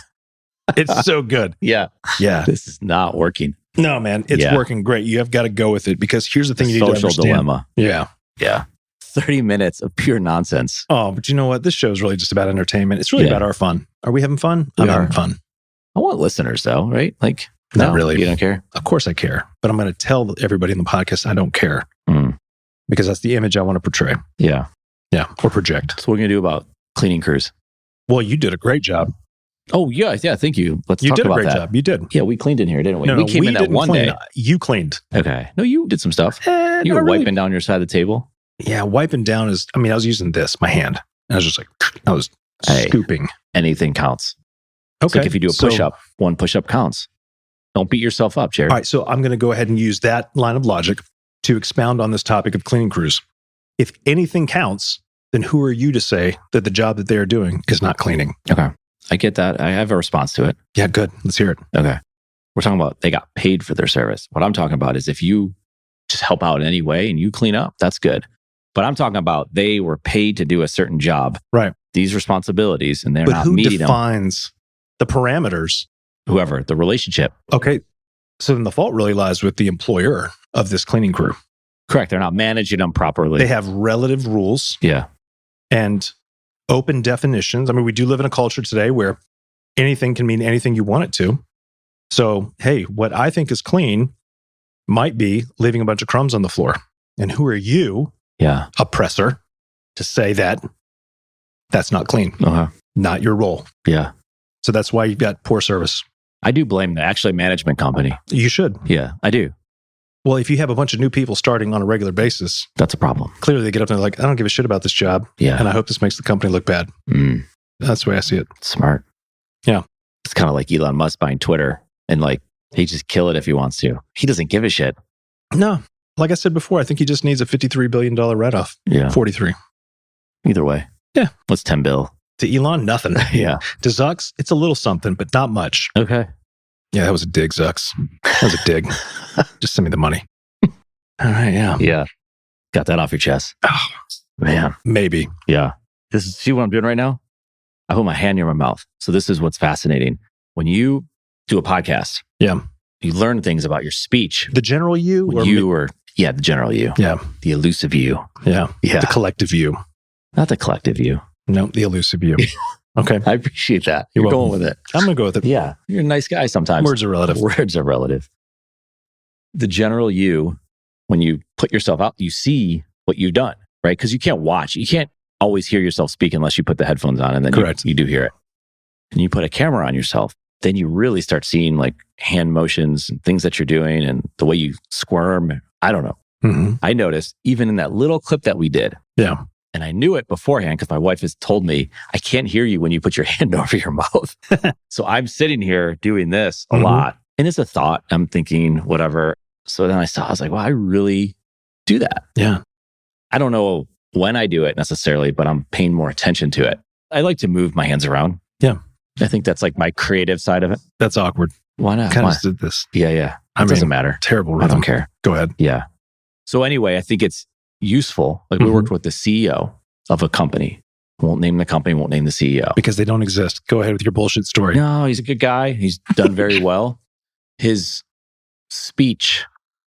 Speaker 1: It's so good.
Speaker 2: Yeah.
Speaker 1: Yeah.
Speaker 2: This is not working.
Speaker 1: No, man, it's
Speaker 2: Yeah.
Speaker 1: working great. You have got to go with it because here's the thing you need to
Speaker 2: Social
Speaker 1: understand.
Speaker 2: dilemma.
Speaker 1: Yeah.
Speaker 2: Yeah. 30 minutes of pure nonsense.
Speaker 1: Oh, but you know what? This show is really just about entertainment. It's really
Speaker 2: Yeah.
Speaker 1: about our fun. Are we having fun?
Speaker 2: We
Speaker 1: I'm
Speaker 2: are.
Speaker 1: having fun.
Speaker 2: I want listeners though, right? Like,
Speaker 1: Not
Speaker 2: no,
Speaker 1: really.
Speaker 2: You don't care?
Speaker 1: Of course I care, but I'm going to tell everybody in the podcast I don't care
Speaker 2: Mm.
Speaker 1: because that's the image I want to portray.
Speaker 2: Yeah.
Speaker 1: Yeah. Or project.
Speaker 2: So what are we going to do about cleaning crews?
Speaker 1: Well, you did a great job.
Speaker 2: Oh, yeah. Yeah. Thank you. Let's
Speaker 1: You
Speaker 2: talk
Speaker 1: did a
Speaker 2: about
Speaker 1: great
Speaker 2: that.
Speaker 1: job. You did.
Speaker 2: Yeah. We cleaned in here, didn't we?
Speaker 1: No,
Speaker 2: we
Speaker 1: no,
Speaker 2: came in that
Speaker 1: didn't
Speaker 2: one
Speaker 1: clean.
Speaker 2: day.
Speaker 1: You cleaned.
Speaker 2: Okay. No, you did some stuff. You
Speaker 1: Not
Speaker 2: were
Speaker 1: really.
Speaker 2: wiping down your side of the table.
Speaker 1: Yeah, wiping down is, I mean, I was using this, my hand. And I was just like, I was
Speaker 2: Hey.
Speaker 1: scooping.
Speaker 2: Anything counts. It's
Speaker 1: Okay.
Speaker 2: like if you do a
Speaker 1: So-
Speaker 2: push-up, one push-up counts. Don't beat yourself up, Jared.
Speaker 1: All right. So I'm going to go ahead and use that line of logic to expound on this topic of cleaning crews. If anything counts, then who are you to say that the job that they are doing is not cleaning?
Speaker 2: Okay. I get that. I have a response to it.
Speaker 1: Yeah, good. Let's hear it.
Speaker 2: Okay. We're talking about they got paid for their service. What I'm talking about is if you just help out in any way and you clean up, that's good. But I'm talking about they were paid to do a certain job.
Speaker 1: Right.
Speaker 2: These responsibilities, and they're
Speaker 1: But
Speaker 2: not
Speaker 1: who
Speaker 2: meeting them.
Speaker 1: defines the parameters?
Speaker 2: Whoever, the relationship.
Speaker 1: Okay. So then the fault really lies with the employer of this cleaning crew.
Speaker 2: Correct. They're not managing them properly.
Speaker 1: They have relative rules
Speaker 2: Yeah.
Speaker 1: and open definitions. I mean, we do live in a culture today where anything can mean anything you want it to. So, hey, what I think is clean might be leaving a bunch of crumbs on the floor. And who are you,
Speaker 2: Yeah.
Speaker 1: oppressor, to say that that's not clean,
Speaker 2: Uh-huh.
Speaker 1: not your role?
Speaker 2: Yeah.
Speaker 1: So that's why you've got poor service.
Speaker 2: I do blame the actually management company.
Speaker 1: You should.
Speaker 2: Yeah, I do.
Speaker 1: Well, if you have a bunch of new people starting on a regular basis,
Speaker 2: That's a problem.
Speaker 1: clearly they get up and they're like, I don't give a shit about this job.
Speaker 2: Yeah.
Speaker 1: And I hope this makes the company look bad.
Speaker 2: Mm,
Speaker 1: That's the way I see it.
Speaker 2: smart.
Speaker 1: Yeah.
Speaker 2: It's kind of like Elon Musk buying Twitter and like he just kill it if he wants to. He doesn't give a shit.
Speaker 1: No, like I said before, I think he just needs a $53 billion write-off.
Speaker 2: Yeah.
Speaker 1: 43.
Speaker 2: Either way.
Speaker 1: Yeah.
Speaker 2: What's 10 bill?
Speaker 1: To Elon, nothing.
Speaker 2: Yeah.
Speaker 1: To Zucks, it's a little something, but not much.
Speaker 2: Okay.
Speaker 1: Yeah, that was a dig, Zucks. That was a dig. Just send me the money. All right, yeah.
Speaker 2: Yeah. Got that off your chest.
Speaker 1: Oh,
Speaker 2: Man.
Speaker 1: maybe.
Speaker 2: Yeah. See what I'm doing right now? I put my hand near my mouth. So this is what's fascinating.
Speaker 4: when you do a podcast,
Speaker 1: Yeah.
Speaker 4: you learn things about your speech.
Speaker 1: The general you?
Speaker 4: When the general you.
Speaker 1: Yeah.
Speaker 4: The elusive you.
Speaker 1: Yeah.
Speaker 4: Yeah.
Speaker 1: The collective you.
Speaker 4: Not the collective you.
Speaker 1: No, the elusive you. Okay.
Speaker 4: I appreciate that.
Speaker 1: You're
Speaker 4: You're going
Speaker 1: welcome.
Speaker 4: with it.
Speaker 1: I'm going to go with it.
Speaker 4: Yeah. You're a nice guy sometimes.
Speaker 1: Words are relative.
Speaker 4: Words are relative. The general you, when you put yourself out, you see what you've done, right? Because you can't watch. You can't always hear yourself speak unless you put the headphones on, and then
Speaker 1: Correct.
Speaker 4: You do hear it. And you put a camera on yourself, then you really start seeing like hand motions and things that you're doing and the way you squirm. I don't know.
Speaker 1: Mm-hmm.
Speaker 4: I noticed even in that little clip that we did,
Speaker 1: Yeah.
Speaker 4: and I knew it beforehand because my wife has told me, I can't hear you when you put your hand over your mouth. So I'm sitting here doing this a
Speaker 1: Mhm.
Speaker 4: lot. And it's a thought. I'm thinking, whatever. So then I was like, wow, I really do that.
Speaker 1: Yeah.
Speaker 4: I don't know when I do it necessarily, but I'm paying more attention to it. I like to move my hands around.
Speaker 1: Yeah.
Speaker 4: I think that's like my creative side of it.
Speaker 1: That's awkward.
Speaker 4: Why not?
Speaker 1: Kind
Speaker 4: Why?
Speaker 1: of did this.
Speaker 4: Yeah.
Speaker 1: I
Speaker 4: It doesn't
Speaker 1: mean,
Speaker 4: matter.
Speaker 1: terrible
Speaker 4: I
Speaker 1: rhythm.
Speaker 4: don't care.
Speaker 1: Go ahead.
Speaker 4: Yeah. So anyway, I think it's useful. Like we
Speaker 1: Mhm.
Speaker 4: worked with the CEO of a company. Won't name the company, won't name the CEO.
Speaker 1: Because they don't exist. Go ahead with your bullshit story.
Speaker 4: No, he's a good guy. He's done very well. His speech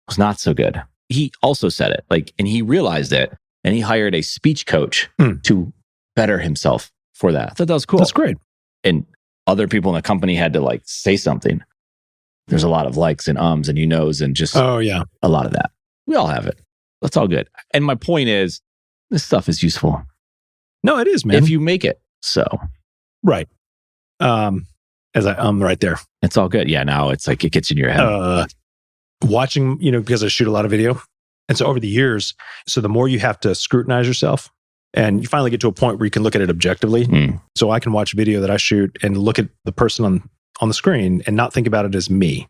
Speaker 4: was not so good. He also said it, and he realized it, and he hired a speech coach to better himself for that. I thought that was cool.
Speaker 1: That's great.
Speaker 4: And other people in the company had to say something. There's a lot of likes and ums and and just
Speaker 1: Oh, yeah.
Speaker 4: a lot of that. We all have it. That's all good. And my point is, this stuff is useful
Speaker 1: No, it is, man.
Speaker 4: if you make it. So
Speaker 1: Right. As I right there.
Speaker 4: it's all good. Yeah, now it's like it gets in your head.
Speaker 1: Watching, because I shoot a lot of video. And so over the years, so the more you have to scrutinize yourself, and you finally get to a point where you can look at it objectively.
Speaker 4: Mm.
Speaker 1: So I can watch a video that I shoot and look at the person on the screen and not think about it as me.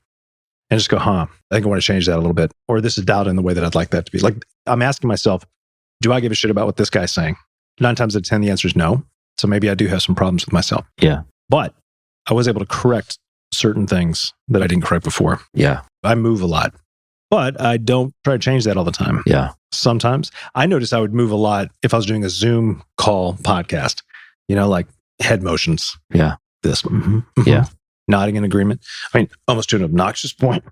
Speaker 1: And just go, I think I want to change that a little bit. Or this is doubt in the way that I'd like that to be. Like, I'm asking myself, do I give a shit about what this guy's saying? 9 times out of 10, the answer is no. So maybe I do have some problems with myself.
Speaker 4: Yeah.
Speaker 1: But I was able to correct certain things that I didn't correct before.
Speaker 4: Yeah.
Speaker 1: I move a lot, but I don't try to change that all the time.
Speaker 4: Yeah.
Speaker 1: Sometimes I noticed I would move a lot if I was doing a Zoom call podcast, like head motions.
Speaker 4: Yeah.
Speaker 1: This.
Speaker 4: Yeah.
Speaker 1: Nodding in agreement. I mean, almost to an obnoxious point.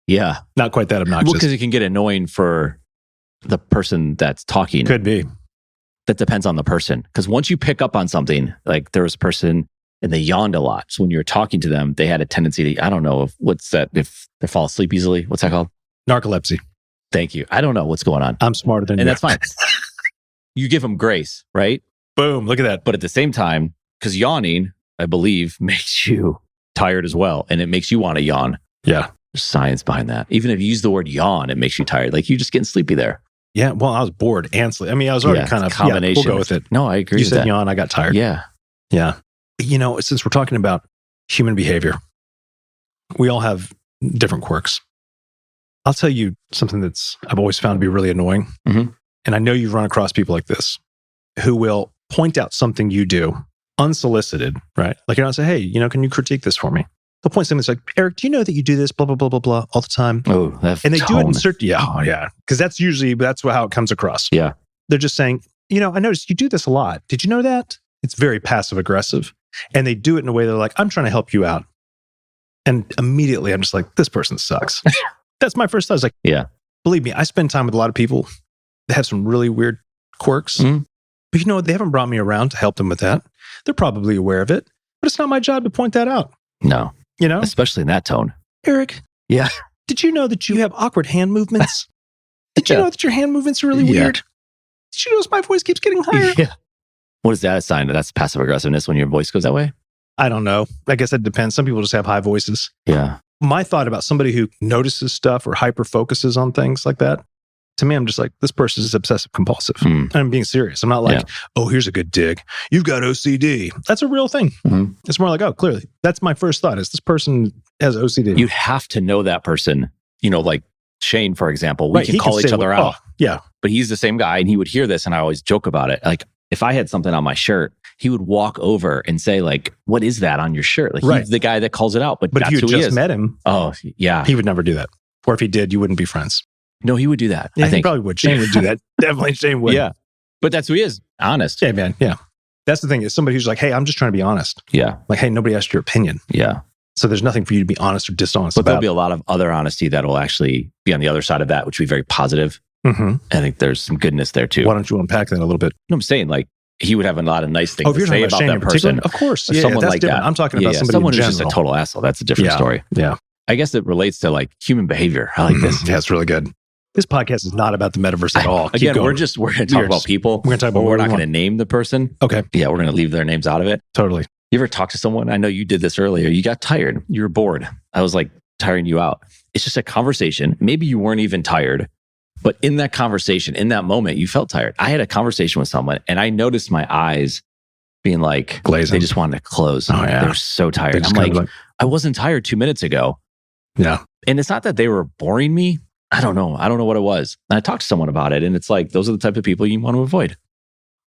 Speaker 4: Yeah.
Speaker 1: Not quite that obnoxious.
Speaker 4: Well, because it can get annoying for the person that's talking.
Speaker 1: Could be.
Speaker 4: That depends on the person. Because once you pick up on something, like there was a person and they yawned a lot. So when you were talking to them, they had a tendency to, I don't know, what's that? If they fall asleep easily, what's that called?
Speaker 1: Narcolepsy.
Speaker 4: Thank you. I don't know what's going on.
Speaker 1: I'm smarter than you.
Speaker 4: And that's fine. You give them grace, right?
Speaker 1: Boom. Look at that.
Speaker 4: But at the same time, because yawning, I believe, makes you tired as well. And it makes you want to yawn.
Speaker 1: Yeah.
Speaker 4: There's science behind that. Even if you use the word yawn, it makes you tired. Like you're just getting sleepy there.
Speaker 1: Yeah. Well, I was bored and sleep. I mean, I was already kind of
Speaker 4: combination.
Speaker 1: We'll go with it.
Speaker 4: No, I agree
Speaker 1: You
Speaker 4: with
Speaker 1: said
Speaker 4: that.
Speaker 1: yawn. I got tired.
Speaker 4: Yeah.
Speaker 1: Yeah. Since we're talking about human behavior, we all have different quirks. I'll tell you something that's I've always found to be really annoying.
Speaker 4: Mhm.
Speaker 1: And I know you've run across people like this who will point out something you do unsolicited, right? Like you're not say, hey, can you critique this for me? They'll point something that's like, Eric, do you know that you do this, blah, blah, blah, blah, blah, all the time?
Speaker 4: Oh, that
Speaker 1: And they do it in
Speaker 4: tone.
Speaker 1: certain, yeah. Because that's how it comes across.
Speaker 4: Yeah.
Speaker 1: They're just saying, I noticed you do this a lot. Did you know that? It's very passive aggressive. And they do it in a way they're like, I'm trying to help you out. And immediately I'm just like, this person sucks. That's my first thought. I was like,
Speaker 4: Yeah.
Speaker 1: Believe me, I spend time with a lot of people that have some really weird quirks.
Speaker 4: Mhm.
Speaker 1: But you know what? They haven't brought me around to help them with that. They're probably aware of it, but it's not my job to point that out.
Speaker 4: No,
Speaker 1: You know?
Speaker 4: especially in that tone.
Speaker 1: Eric.
Speaker 4: Yeah.
Speaker 1: Did you know that you have awkward hand movements? Did you
Speaker 4: Yeah.
Speaker 1: know that your hand movements are really
Speaker 4: Yeah.
Speaker 1: weird? Did you notice my voice keeps getting higher?
Speaker 4: Yeah. What is that a sign? That's passive aggressiveness when your voice goes that way?
Speaker 1: I don't know. I guess that depends. Some people just have high voices.
Speaker 4: Yeah.
Speaker 1: My thought about somebody who notices stuff or hyper focuses on things like that, to me, I'm just like, this person is obsessive compulsive.
Speaker 4: Mm.
Speaker 1: And I'm being serious. I'm not like, oh, here's a good dig. You've got OCD. That's a real thing.
Speaker 4: Mhm.
Speaker 1: It's more like, oh, clearly. That's my first thought is this person has OCD.
Speaker 4: You have to know that person, like Shane, for example. We
Speaker 1: Right,
Speaker 4: can
Speaker 1: he
Speaker 4: call
Speaker 1: say,
Speaker 4: each other
Speaker 1: well,
Speaker 4: out,
Speaker 1: oh, yeah.
Speaker 4: but he's the same guy and he would hear this and I always joke about it. Like if I had something on my shirt, he would walk over and say like, what is that on your shirt? Like
Speaker 1: Right.
Speaker 4: he's the guy that calls it out, but
Speaker 1: But if
Speaker 4: that's
Speaker 1: you
Speaker 4: who he
Speaker 1: just
Speaker 4: is.
Speaker 1: met him,
Speaker 4: Oh, yeah.
Speaker 1: he would never do that. Or if he did, you wouldn't be friends.
Speaker 4: No, he would do that.
Speaker 1: Yeah,
Speaker 4: I
Speaker 1: he
Speaker 4: think.
Speaker 1: probably would. Shane would do that. Definitely Shane would.
Speaker 4: Yeah. But that's who he is. Honest.
Speaker 1: Yeah, man. Yeah. That's the thing, is somebody who's like, hey, I'm just trying to be honest.
Speaker 4: Yeah.
Speaker 1: Like, hey, nobody asked your opinion.
Speaker 4: Yeah.
Speaker 1: So there's nothing for you to be honest or dishonest
Speaker 4: But
Speaker 1: about.
Speaker 4: there'll be a lot of other honesty that will actually be on the other side of that, which will be very positive.
Speaker 1: Mhm.
Speaker 4: I think there's some goodness there too.
Speaker 1: Why don't you unpack that a little bit?
Speaker 4: No, I'm saying like he would have a lot of nice things
Speaker 1: Oh, if
Speaker 4: to
Speaker 1: you're
Speaker 4: say
Speaker 1: talking
Speaker 4: about
Speaker 1: Shane
Speaker 4: that
Speaker 1: in particular,
Speaker 4: person.
Speaker 1: of course.
Speaker 4: Or
Speaker 1: Yeah,
Speaker 4: someone
Speaker 1: that's
Speaker 4: like
Speaker 1: different.
Speaker 4: that.
Speaker 1: I'm talking about somebody
Speaker 4: someone
Speaker 1: in
Speaker 4: who's just a
Speaker 1: general.
Speaker 4: total asshole. That's a different
Speaker 1: Yeah.
Speaker 4: story.
Speaker 1: Yeah.
Speaker 4: I guess it relates to like human behavior. I like this.
Speaker 1: Yeah, it's really good. This podcast is not about the metaverse at all. Keep
Speaker 4: Again,
Speaker 1: going.
Speaker 4: we're going to talk about people.
Speaker 1: We're going to talk about
Speaker 4: but
Speaker 1: what
Speaker 4: we're
Speaker 1: we
Speaker 4: not going
Speaker 1: want.
Speaker 4: to name the person.
Speaker 1: Okay,
Speaker 4: Yeah, we're going to leave their names out of it.
Speaker 1: totally.
Speaker 4: You ever talk to someone? I know you did this earlier. You got tired. You were bored. I was like tiring you out. It's just a conversation. Maybe you weren't even tired, but in that conversation, in that moment, you felt tired. I had a conversation with someone and I noticed my eyes being like,
Speaker 1: Glazing.
Speaker 4: they just wanted to close.
Speaker 1: Oh, yeah.
Speaker 4: They were so
Speaker 1: They
Speaker 4: tired.
Speaker 1: just
Speaker 4: I'm
Speaker 1: kind
Speaker 4: like,
Speaker 1: of
Speaker 4: I wasn't tired 2 minutes ago.
Speaker 1: yeah.
Speaker 4: And it's not that they were boring me. I don't know. I don't know what it was. And I talked to someone about it and it's like, those are the type of people you want to avoid.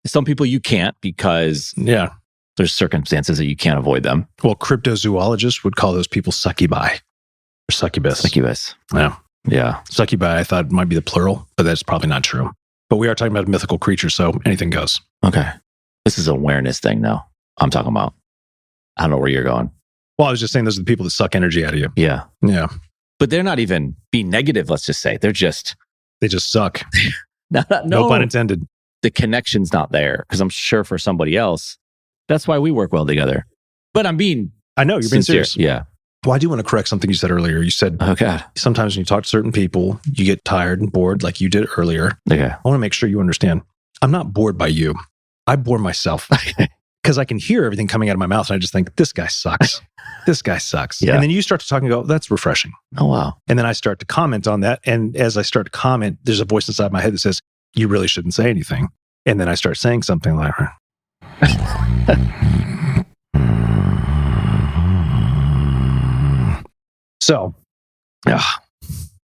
Speaker 4: Some people you can't because
Speaker 1: Yeah.
Speaker 4: there's circumstances that you can't avoid them.
Speaker 1: Well, cryptozoologists would call those people succubi or succubus.
Speaker 4: Succubus.
Speaker 1: Yeah.
Speaker 4: Yeah.
Speaker 1: Succubi, I thought might be the plural, but that's probably not true. But we are talking about mythical creatures, so anything goes.
Speaker 4: Okay. This is an awareness thing now. I'm talking about. I don't know where you're going.
Speaker 1: Well, I was just saying those are the people that suck energy out of you.
Speaker 4: Yeah.
Speaker 1: Yeah.
Speaker 4: But they're not even being negative, let's just say. They're just,
Speaker 1: They just suck.
Speaker 4: no,
Speaker 1: No pun intended.
Speaker 4: the connection's not there. Because I'm sure for somebody else, that's why we work well together. But I'm being
Speaker 1: I know, you're being
Speaker 4: sincere.
Speaker 1: serious.
Speaker 4: Yeah.
Speaker 1: Well, I do want to correct something you said earlier. You said
Speaker 4: Oh, God.
Speaker 1: sometimes when you talk to certain people, you get tired and bored like you did earlier.
Speaker 4: Okay.
Speaker 1: I want to make sure you understand. I'm not bored by you. I bore myself because I can hear everything coming out of my mouth. And I just think, this guy sucks. This guy sucks.
Speaker 4: Yeah.
Speaker 1: And then you start to talk and go, that's refreshing.
Speaker 4: Oh, wow.
Speaker 1: And then I start to comment on that. And as I start to comment, there's a voice inside my head that says, you really shouldn't say anything. And then I start saying something like, so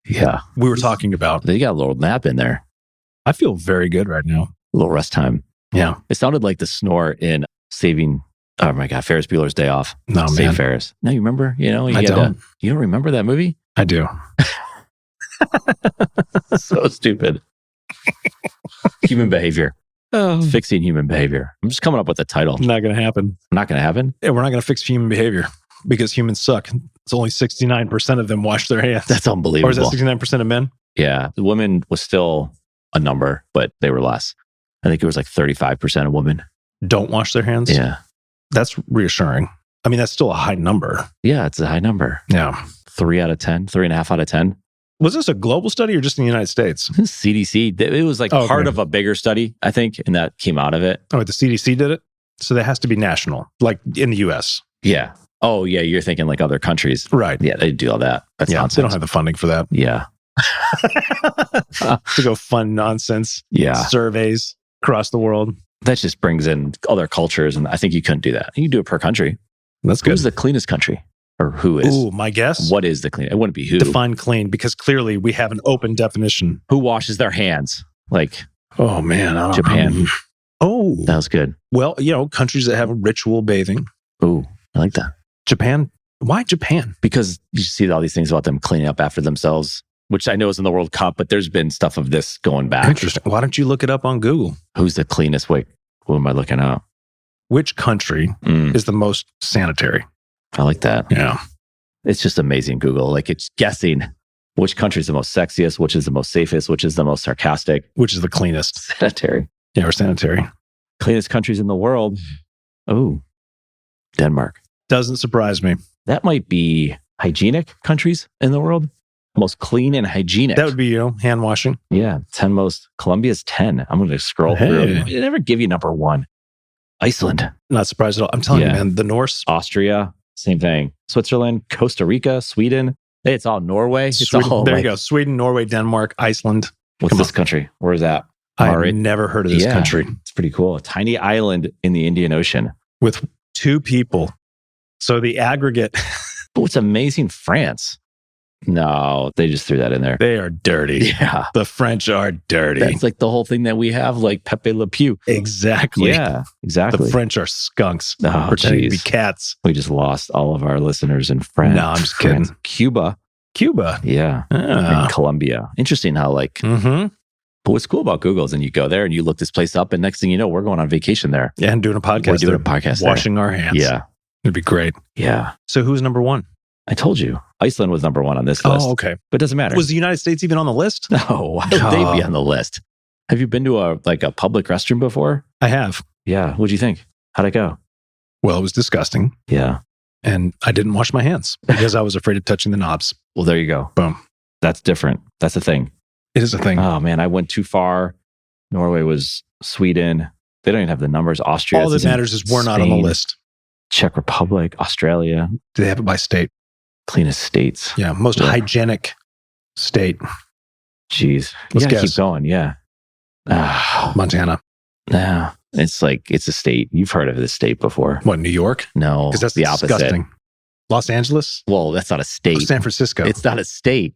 Speaker 4: Yeah.
Speaker 1: we were talking about,
Speaker 4: They got a little nap in there,
Speaker 1: I feel very good right now.
Speaker 4: a little rest time.
Speaker 1: Yeah.
Speaker 4: It sounded like the snore in Saving, oh my God, Ferris Bueller's Day Off.
Speaker 1: No,
Speaker 4: Save
Speaker 1: man.
Speaker 4: Ferris. No, you remember? You know,
Speaker 1: I don't.
Speaker 4: You don't remember that movie?
Speaker 1: I do.
Speaker 4: So stupid. Human behavior. Fixing human behavior. I'm just coming up with a title.
Speaker 1: Not going to happen.
Speaker 4: Not going to happen.
Speaker 1: Yeah, we're not going to fix human behavior because humans suck. It's only 69% of them wash their hands.
Speaker 4: That's unbelievable.
Speaker 1: Or is that 69% of men?
Speaker 4: Yeah. The woman was still a number, but they were less. I think it was like 35% of women.
Speaker 1: Don't wash their hands?
Speaker 4: Yeah.
Speaker 1: That's reassuring. I mean, that's still a high number.
Speaker 4: Yeah. It's a high number.
Speaker 1: Yeah.
Speaker 4: 3 out of 10, 3.5 out of 10.
Speaker 1: Was this a global study or just in the United States?
Speaker 4: CDC, it was like
Speaker 1: Oh, okay.
Speaker 4: part of a bigger study, I think, and that came out of it.
Speaker 1: Oh, the CDC did it? So that has to be national, like in the US.
Speaker 4: Yeah. Oh, yeah. You're thinking like other countries.
Speaker 1: Right.
Speaker 4: Yeah. They do all that. That's
Speaker 1: Yeah.
Speaker 4: nonsense.
Speaker 1: They don't have the funding for that.
Speaker 4: Yeah.
Speaker 1: To go fund nonsense
Speaker 4: Yeah.
Speaker 1: surveys across the world.
Speaker 4: That just brings in other cultures. And I think you couldn't do that. You do it per country.
Speaker 1: That's good.
Speaker 4: Who's the cleanest country? Or who is?
Speaker 1: Ooh, my guess?
Speaker 4: What is the clean? It wouldn't be who.
Speaker 1: Define clean, because clearly we have an open definition.
Speaker 4: Who washes their hands? Like
Speaker 1: Oh, man. I don't
Speaker 4: Japan.
Speaker 1: know. Oh,
Speaker 4: that was good.
Speaker 1: well, countries that have ritual bathing.
Speaker 4: Ooh, I like that.
Speaker 1: Japan. Why Japan?
Speaker 4: Because you see all these things about them cleaning up after themselves, which I know is in the World Cup, but there's been stuff of this going back.
Speaker 1: Interesting. Why don't you look it up on Google?
Speaker 4: Who's the cleanest? Wait, who am I looking at?
Speaker 1: Which country is the most sanitary?
Speaker 4: I like that.
Speaker 1: Yeah.
Speaker 4: It's just amazing, Google. Like it's guessing which country is the most sexiest, which is the most safest, which is the most sarcastic.
Speaker 1: Which is the cleanest?
Speaker 4: Sanitary.
Speaker 1: Yeah, or sanitary.
Speaker 4: Cleanest countries in the world. Oh, Denmark.
Speaker 1: Doesn't surprise me.
Speaker 4: That might be hygienic countries in the world. Most clean and hygienic.
Speaker 1: That would be, hand washing.
Speaker 4: Yeah, 10 most. Colombia's 10. I'm going to scroll
Speaker 1: Hey.
Speaker 4: through. They never give you number 1. Iceland,
Speaker 1: Not surprised at all. I'm telling you,
Speaker 4: Yeah.
Speaker 1: man, the Norse.
Speaker 4: Austria, same thing. Switzerland, Costa Rica, Sweden. Hey, it's all Norway. It's
Speaker 1: Sweden,
Speaker 4: all
Speaker 1: there
Speaker 4: like,
Speaker 1: you go. Sweden, Norway, Denmark, Iceland.
Speaker 4: What's
Speaker 1: Come
Speaker 4: this country? Where is that? Alright.
Speaker 1: I've never heard of this
Speaker 4: Yeah.
Speaker 1: country
Speaker 4: It's pretty cool. A tiny island in the Indian Ocean.
Speaker 1: with 2 people. So the aggregate,
Speaker 4: But what's amazing, France. No, they just threw that in there.
Speaker 1: they are dirty.
Speaker 4: Yeah.
Speaker 1: The French are dirty.
Speaker 4: That's like the whole thing that we have, like Pepe Le Pew.
Speaker 1: Exactly.
Speaker 4: Yeah, exactly.
Speaker 1: The French are skunks.
Speaker 4: Oh,
Speaker 1: pretending to be
Speaker 4: jeez.
Speaker 1: cats.
Speaker 4: We just lost all of our listeners in France.
Speaker 1: No, I'm just kidding.
Speaker 4: Cuba.
Speaker 1: Cuba.
Speaker 4: Yeah.
Speaker 1: Ah.
Speaker 4: And Colombia. Interesting how like
Speaker 1: Mm-hmm.
Speaker 4: But what's cool about Google is then you go there and you look this place up, and next thing you know, we're going on vacation there.
Speaker 1: Yeah, and doing a podcast.
Speaker 4: We're doing
Speaker 1: there.
Speaker 4: a podcast there.
Speaker 1: Washing our hands.
Speaker 4: Yeah.
Speaker 1: It'd be great.
Speaker 4: Yeah.
Speaker 1: So who's number one?
Speaker 4: I told you. Iceland was number one on this list.
Speaker 1: Oh, okay.
Speaker 4: But it doesn't matter.
Speaker 1: Was the United States even on the list?
Speaker 4: No, why would they be on the list? Have you been to a public restroom before?
Speaker 1: I have.
Speaker 4: Yeah. What'd you think? How'd it go?
Speaker 1: Well, it was disgusting.
Speaker 4: Yeah.
Speaker 1: And I didn't wash my hands because I was afraid of touching the knobs.
Speaker 4: Well, there you go.
Speaker 1: Boom.
Speaker 4: That's different. That's the thing.
Speaker 1: It is a thing.
Speaker 4: Oh, man. I went too far. Norway was Sweden. They don't even have the numbers. Austria.
Speaker 1: All that
Speaker 4: isn't
Speaker 1: matters is we're not on the
Speaker 4: Spain.
Speaker 1: list.
Speaker 4: Czech Republic, Australia,
Speaker 1: Do they have it by state?
Speaker 4: cleanest states.
Speaker 1: Yeah. Most
Speaker 4: Yeah.
Speaker 1: hygienic state,
Speaker 4: Jeez.
Speaker 1: Let's
Speaker 4: Yeah,
Speaker 1: guess.
Speaker 4: keep going. Yeah. Ah,
Speaker 1: Montana.
Speaker 4: nah. It's a state. You've heard of this state before.
Speaker 1: What, New York?
Speaker 4: No,
Speaker 1: Because that's
Speaker 4: the opposite.
Speaker 1: disgusting. Los Angeles?
Speaker 4: Well, that's not a state.
Speaker 1: San Francisco.
Speaker 4: It's not a state.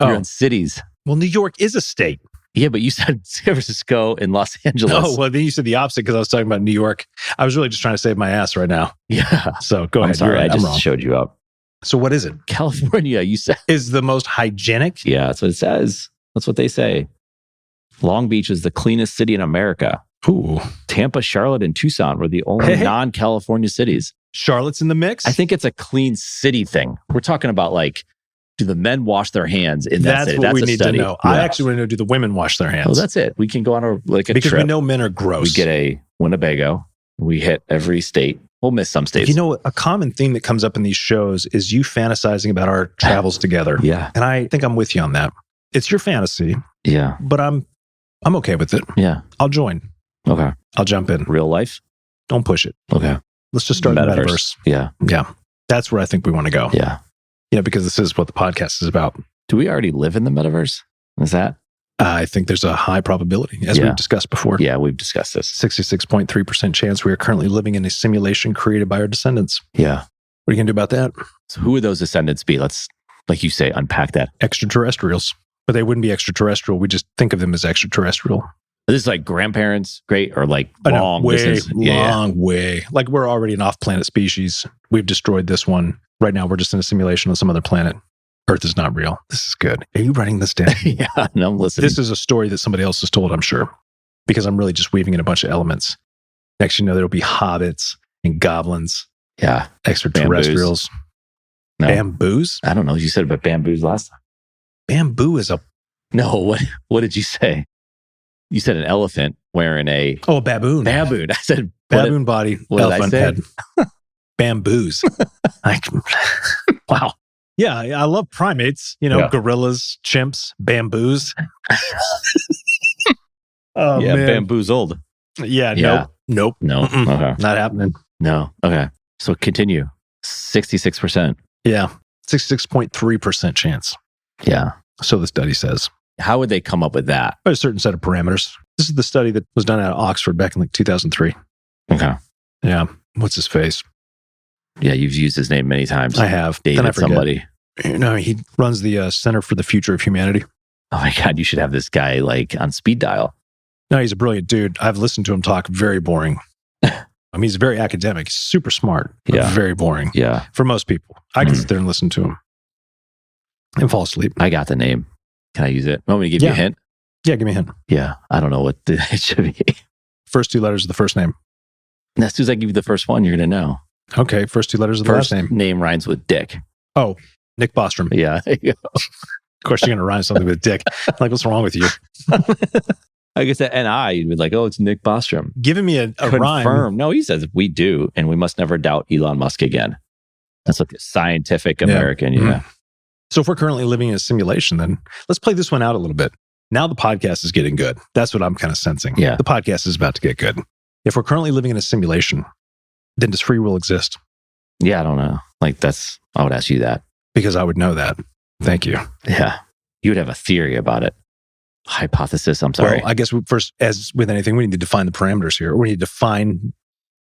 Speaker 4: You're
Speaker 1: Oh.
Speaker 4: in cities.
Speaker 1: Well, New York is a state.
Speaker 4: Yeah, but you said San Francisco and Los Angeles.
Speaker 1: Oh, well, then you said the opposite because I was talking about New York. I was really just trying to save my ass right now.
Speaker 4: Yeah.
Speaker 1: So go
Speaker 4: I'm
Speaker 1: ahead.
Speaker 4: sorry.
Speaker 1: You're right.
Speaker 4: I
Speaker 1: I'm
Speaker 4: just
Speaker 1: wrong.
Speaker 4: showed you up.
Speaker 1: So what is it?
Speaker 4: California, you said.
Speaker 1: Is the most hygienic?
Speaker 4: Yeah, that's what it says. That's what they say. Long Beach is the cleanest city in America.
Speaker 1: Ooh.
Speaker 4: Tampa, Charlotte, and Tucson were the only
Speaker 1: Hey.
Speaker 4: non-California cities.
Speaker 1: Charlotte's in the mix?
Speaker 4: I think it's a clean city thing. We're talking about do the men wash their hands in that
Speaker 1: that's
Speaker 4: city?
Speaker 1: what we
Speaker 4: a
Speaker 1: need
Speaker 4: study.
Speaker 1: to know.
Speaker 4: Yeah.
Speaker 1: I actually want to know, do the women wash their hands?
Speaker 4: Well, that's it. We can go on a
Speaker 1: because
Speaker 4: trip.
Speaker 1: we know men are gross.
Speaker 4: We get a Winnebago. We hit every state. We'll miss some states.
Speaker 1: You know, a common theme that comes up in these shows is you fantasizing about our travels together.
Speaker 4: Yeah.
Speaker 1: And I think I'm with you on that. It's your fantasy,
Speaker 4: Yeah.
Speaker 1: but I'm okay with it.
Speaker 4: Yeah.
Speaker 1: I'll join.
Speaker 4: Okay.
Speaker 1: I'll jump in.
Speaker 4: Real life.
Speaker 1: Don't push it.
Speaker 4: Okay.
Speaker 1: Let's just start the metaverse.
Speaker 4: Yeah.
Speaker 1: Yeah. That's where I think we want to go.
Speaker 4: Yeah.
Speaker 1: Yeah, because this is what the podcast is about.
Speaker 4: Do we already live in the metaverse? Is that?
Speaker 1: I think there's a high probability, as
Speaker 4: Yeah.
Speaker 1: we've discussed before.
Speaker 4: Yeah, we've discussed this.
Speaker 1: 66.3% chance we are currently living in a simulation created by our descendants.
Speaker 4: Yeah.
Speaker 1: What are you going to do about that?
Speaker 4: So who would those descendants be? Let's, like you say, unpack that.
Speaker 1: Extraterrestrials. But they wouldn't be extraterrestrial. We just think of them as extraterrestrial.
Speaker 4: This is like grandparents, great, or like
Speaker 1: I know,
Speaker 4: long
Speaker 1: way,
Speaker 4: distance. Yeah.
Speaker 1: long way. Like we're already an off-planet species. We've destroyed this one. Right now, we're just in a simulation on some other planet. Earth is not real. This is good. Are you writing this down?
Speaker 4: Yeah. No, I'm listening.
Speaker 1: This is a story that somebody else has told, I'm sure, because I'm really just weaving in a bunch of elements. Next, you know, there'll be hobbits and goblins,
Speaker 4: yeah.
Speaker 1: extraterrestrials,
Speaker 4: No.
Speaker 1: bamboos.
Speaker 4: I don't know. You said about bamboos last time.
Speaker 1: Bamboo is a
Speaker 4: No. What did you say? You said an elephant wearing a
Speaker 1: baboon.
Speaker 4: baboon. I said
Speaker 1: Baboon body,
Speaker 4: what did I
Speaker 1: elephant
Speaker 4: say?
Speaker 1: head. Bamboos. Wow. Yeah, I love primates. You know,
Speaker 4: Yeah.
Speaker 1: gorillas, chimps, bamboos. Oh
Speaker 4: yeah,
Speaker 1: man.
Speaker 4: bamboo's old.
Speaker 1: Yeah,
Speaker 4: Yeah.
Speaker 1: nope.
Speaker 4: No.
Speaker 1: Mm-mm.
Speaker 4: Okay.
Speaker 1: Not happening.
Speaker 4: No. Okay. So continue. 66%.
Speaker 1: Yeah, 66.3% chance.
Speaker 4: Yeah.
Speaker 1: So the study says.
Speaker 4: How would they come up with that?
Speaker 1: By a certain set of parameters. This is the study that was done out of Oxford back in like 2003.
Speaker 4: Okay.
Speaker 1: Yeah. What's his face?
Speaker 4: Yeah, you've used his name many times.
Speaker 1: I have.
Speaker 4: David
Speaker 1: Then I forget.
Speaker 4: somebody.
Speaker 1: No, he runs the Center for the Future of Humanity.
Speaker 4: Oh my God, you should have this guy like on speed dial.
Speaker 1: No, he's a brilliant dude. I've listened to him talk. Very boring. I mean, he's very academic, super smart, but
Speaker 4: Yeah.
Speaker 1: very boring
Speaker 4: Yeah.
Speaker 1: for most people. I can sit there and listen to him and fall asleep.
Speaker 4: I got the name. Can I use it? Want me to give you
Speaker 1: Yeah.
Speaker 4: a hint?
Speaker 1: Yeah, give me a hint.
Speaker 4: Yeah. I don't know what it should be.
Speaker 1: First two letters of the first name.
Speaker 4: And as soon as I give you the first one, you're going to know.
Speaker 1: Okay, first two letters of the
Speaker 4: First
Speaker 1: last name.
Speaker 4: name rhymes with Dick.
Speaker 1: Oh, Nick Bostrom.
Speaker 4: Yeah.
Speaker 1: Of course, you're going to rhyme something with Dick. Like, what's wrong with you?
Speaker 4: I guess that NI, you'd be like, oh, it's Nick Bostrom.
Speaker 1: Giving me a rhyme.
Speaker 4: Confirm. No, he says we do, and we must never doubt Elon Musk again. That's like a scientific American.
Speaker 1: Mhm.
Speaker 4: Yeah.
Speaker 1: So if we're currently living in a simulation, then let's play this one out a little bit. Now the podcast is getting good. That's what I'm kind of sensing.
Speaker 4: Yeah.
Speaker 1: The podcast is about to get good. If we're currently living in a simulation, then does free will exist?
Speaker 4: Yeah, I don't know. Like I would ask you that.
Speaker 1: Because I would know that. Thank you.
Speaker 4: Yeah. You would have a theory about it. Hypothesis. I'm sorry.
Speaker 1: Well, I guess first, as with anything, we need to define the parameters here. We need to define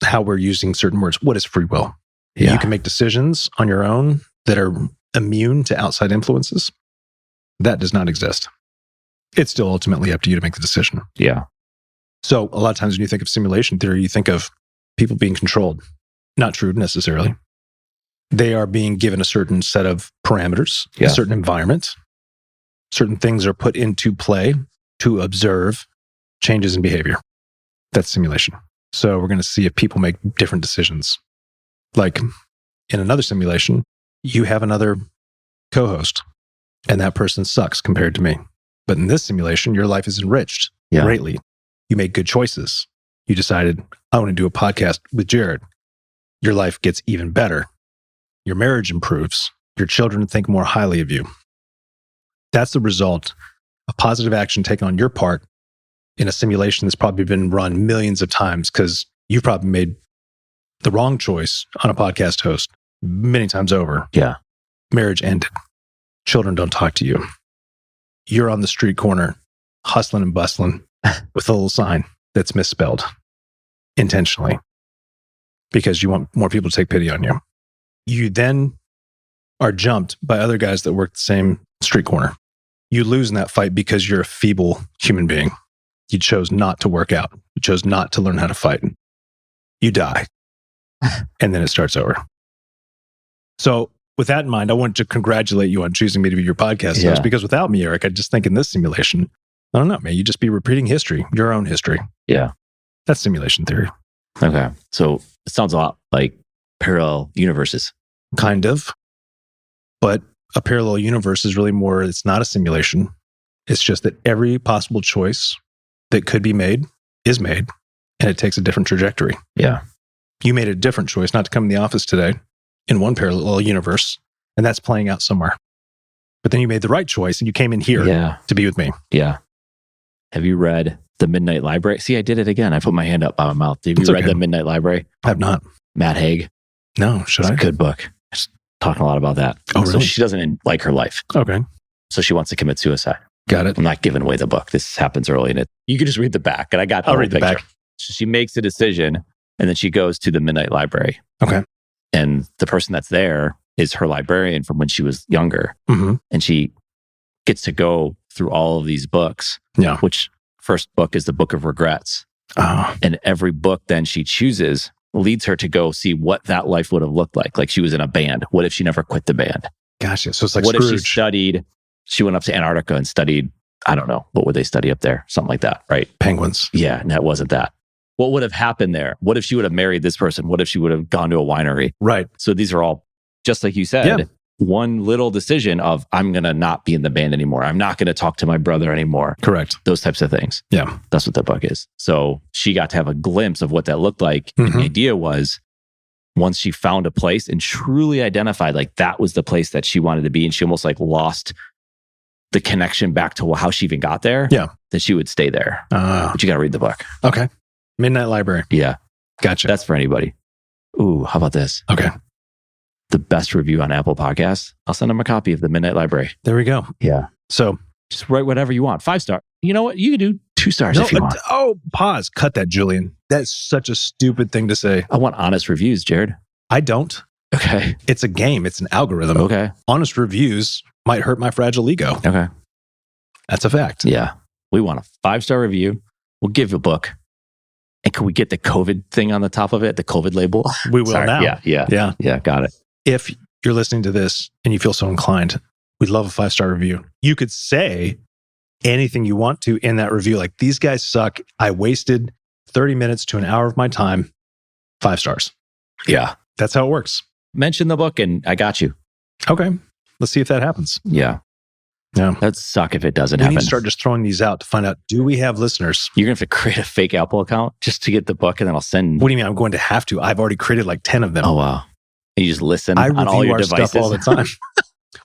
Speaker 1: how we're using certain words. What is free will?
Speaker 4: yeah.
Speaker 1: You can make decisions on your own that are immune to outside influences. That does not exist. It's still ultimately up to you to make the decision.
Speaker 4: Yeah.
Speaker 1: So a lot of times when you think of simulation theory, you think of people being controlled. Not true necessarily. They are being given a certain set of parameters,
Speaker 4: Yeah.
Speaker 1: a certain environment. Certain things are put into play to observe changes in behavior. That's simulation. So we're going to see if people make different decisions. Like in another simulation, you have another co-host and that person sucks compared to me. But in this simulation, your life is enriched greatly. You made good choices. You decided, I want to do a podcast with Jared. Your life gets even better. Your marriage improves. Your children think more highly of you. That's the result of positive action taken on your part in a simulation that's probably been run millions of times because you've probably made the wrong choice on a podcast host many times over.
Speaker 4: Yeah.
Speaker 1: Marriage ended. Children don't talk to you. You're on the street corner, hustling and bustling with a little sign that's misspelled intentionally because you want more people to take pity on you. You then are jumped by other guys that work the same street corner. You lose in that fight because you're a feeble human being. You chose not to work out. You chose not to learn how to fight. You die. And then it starts over. So with that in mind, I want to congratulate you on choosing me to be your podcast host because without me, Eric, I just think in this simulation, I don't know, man, you just be repeating history, your own history.
Speaker 4: Yeah.
Speaker 1: That's simulation theory.
Speaker 4: Okay. So it sounds a lot like parallel universes.
Speaker 1: Kind of. But a parallel universe is really more, it's not a simulation. It's just that every possible choice that could be made is made, and it takes a different trajectory.
Speaker 4: Yeah.
Speaker 1: You made a different choice not to come in the office today in one parallel universe, and that's playing out somewhere. But then you made the right choice and you came in here to be with me.
Speaker 4: Yeah. Have you read The Midnight Library? See, I did it again. I put my hand up by my mouth. Have you read The Midnight Library?
Speaker 1: I have not.
Speaker 4: Matt Haig.
Speaker 1: No, should I?
Speaker 4: It's a good book. Just talking a lot about that.
Speaker 1: Oh, really?
Speaker 4: So she doesn't like her life.
Speaker 1: Okay.
Speaker 4: So she wants to commit suicide.
Speaker 1: Got it.
Speaker 4: I'm not giving away the book. This happens early in it. You can just read the back, and I got the
Speaker 1: I'll
Speaker 4: whole
Speaker 1: read the
Speaker 4: picture.
Speaker 1: back.
Speaker 4: So she makes a decision, and then she goes to the Midnight Library.
Speaker 1: Okay.
Speaker 4: And the person that's there is her librarian from when she was younger.
Speaker 1: Mm-hmm.
Speaker 4: And she gets to go through all of these books.
Speaker 1: Yeah.
Speaker 4: Which first book is the Book of Regrets.
Speaker 1: Oh.
Speaker 4: And every book then she chooses leads her to go see what that life would have looked like. Like she was in a band. What if she never quit the band?
Speaker 1: Gotcha. So it's like
Speaker 4: what
Speaker 1: Scrooge.
Speaker 4: if she studied, she went up to Antarctica and studied, I don't know, what would they study up there? Something like that, right?
Speaker 1: Penguins.
Speaker 4: Yeah, and that wasn't that. What would have happened there? What if she would have married this person? What if she would have gone to a winery?
Speaker 1: Right.
Speaker 4: So these are all, just like you said, one little decision of I'm going to not be in the band anymore. I'm not going to talk to my brother anymore.
Speaker 1: Correct.
Speaker 4: Those types of things.
Speaker 1: Yeah.
Speaker 4: That's what that book is. So she got to have a glimpse of what that looked like. And the idea was once she found a place and truly identified like that was the place that she wanted to be, and she almost like lost the connection back to how she even got there, that she would stay there. But you got to read the book.
Speaker 1: Okay. Midnight Library.
Speaker 4: Yeah.
Speaker 1: Gotcha.
Speaker 4: That's for anybody. Ooh, how about this?
Speaker 1: Okay.
Speaker 4: The best review on Apple Podcasts. I'll send them a copy of the Midnight Library.
Speaker 1: There we go.
Speaker 4: Yeah.
Speaker 1: So
Speaker 4: just write whatever you want. 5-star. You know what? You can do 2 stars if you want.
Speaker 1: Pause. Cut that, Julian. That's such a stupid thing to say.
Speaker 4: I want honest reviews, Jared.
Speaker 1: I don't.
Speaker 4: Okay.
Speaker 1: It's a game. It's an algorithm.
Speaker 4: Okay.
Speaker 1: Honest reviews might hurt my fragile ego.
Speaker 4: Okay.
Speaker 1: That's a fact.
Speaker 4: Yeah. We want a 5-star review. We'll give you a book. And can we get the COVID thing on the top of it? The COVID label?
Speaker 1: We will now.
Speaker 4: Yeah. Got it.
Speaker 1: If you're listening to this and you feel so inclined, we'd love a 5-star review. You could say anything you want to in that review. Like, these guys suck. I wasted 30 minutes to an hour of my time. 5 stars.
Speaker 4: Yeah.
Speaker 1: That's how it works.
Speaker 4: Mention the book and I got you.
Speaker 1: Okay. Let's see if that happens.
Speaker 4: Yeah.
Speaker 1: Yeah.
Speaker 4: That'd suck if it doesn't
Speaker 1: We
Speaker 4: happen.
Speaker 1: need to start just throwing these out to find out, do we have listeners?
Speaker 4: You're going to have to create a fake Apple account just to get the book, and then I'll send.
Speaker 1: What do you mean I'm going to have to? I've already created like 10 of them.
Speaker 4: Oh, wow. And you just listen
Speaker 1: I
Speaker 4: on all
Speaker 1: review
Speaker 4: your
Speaker 1: our
Speaker 4: devices.
Speaker 1: stuff all the time.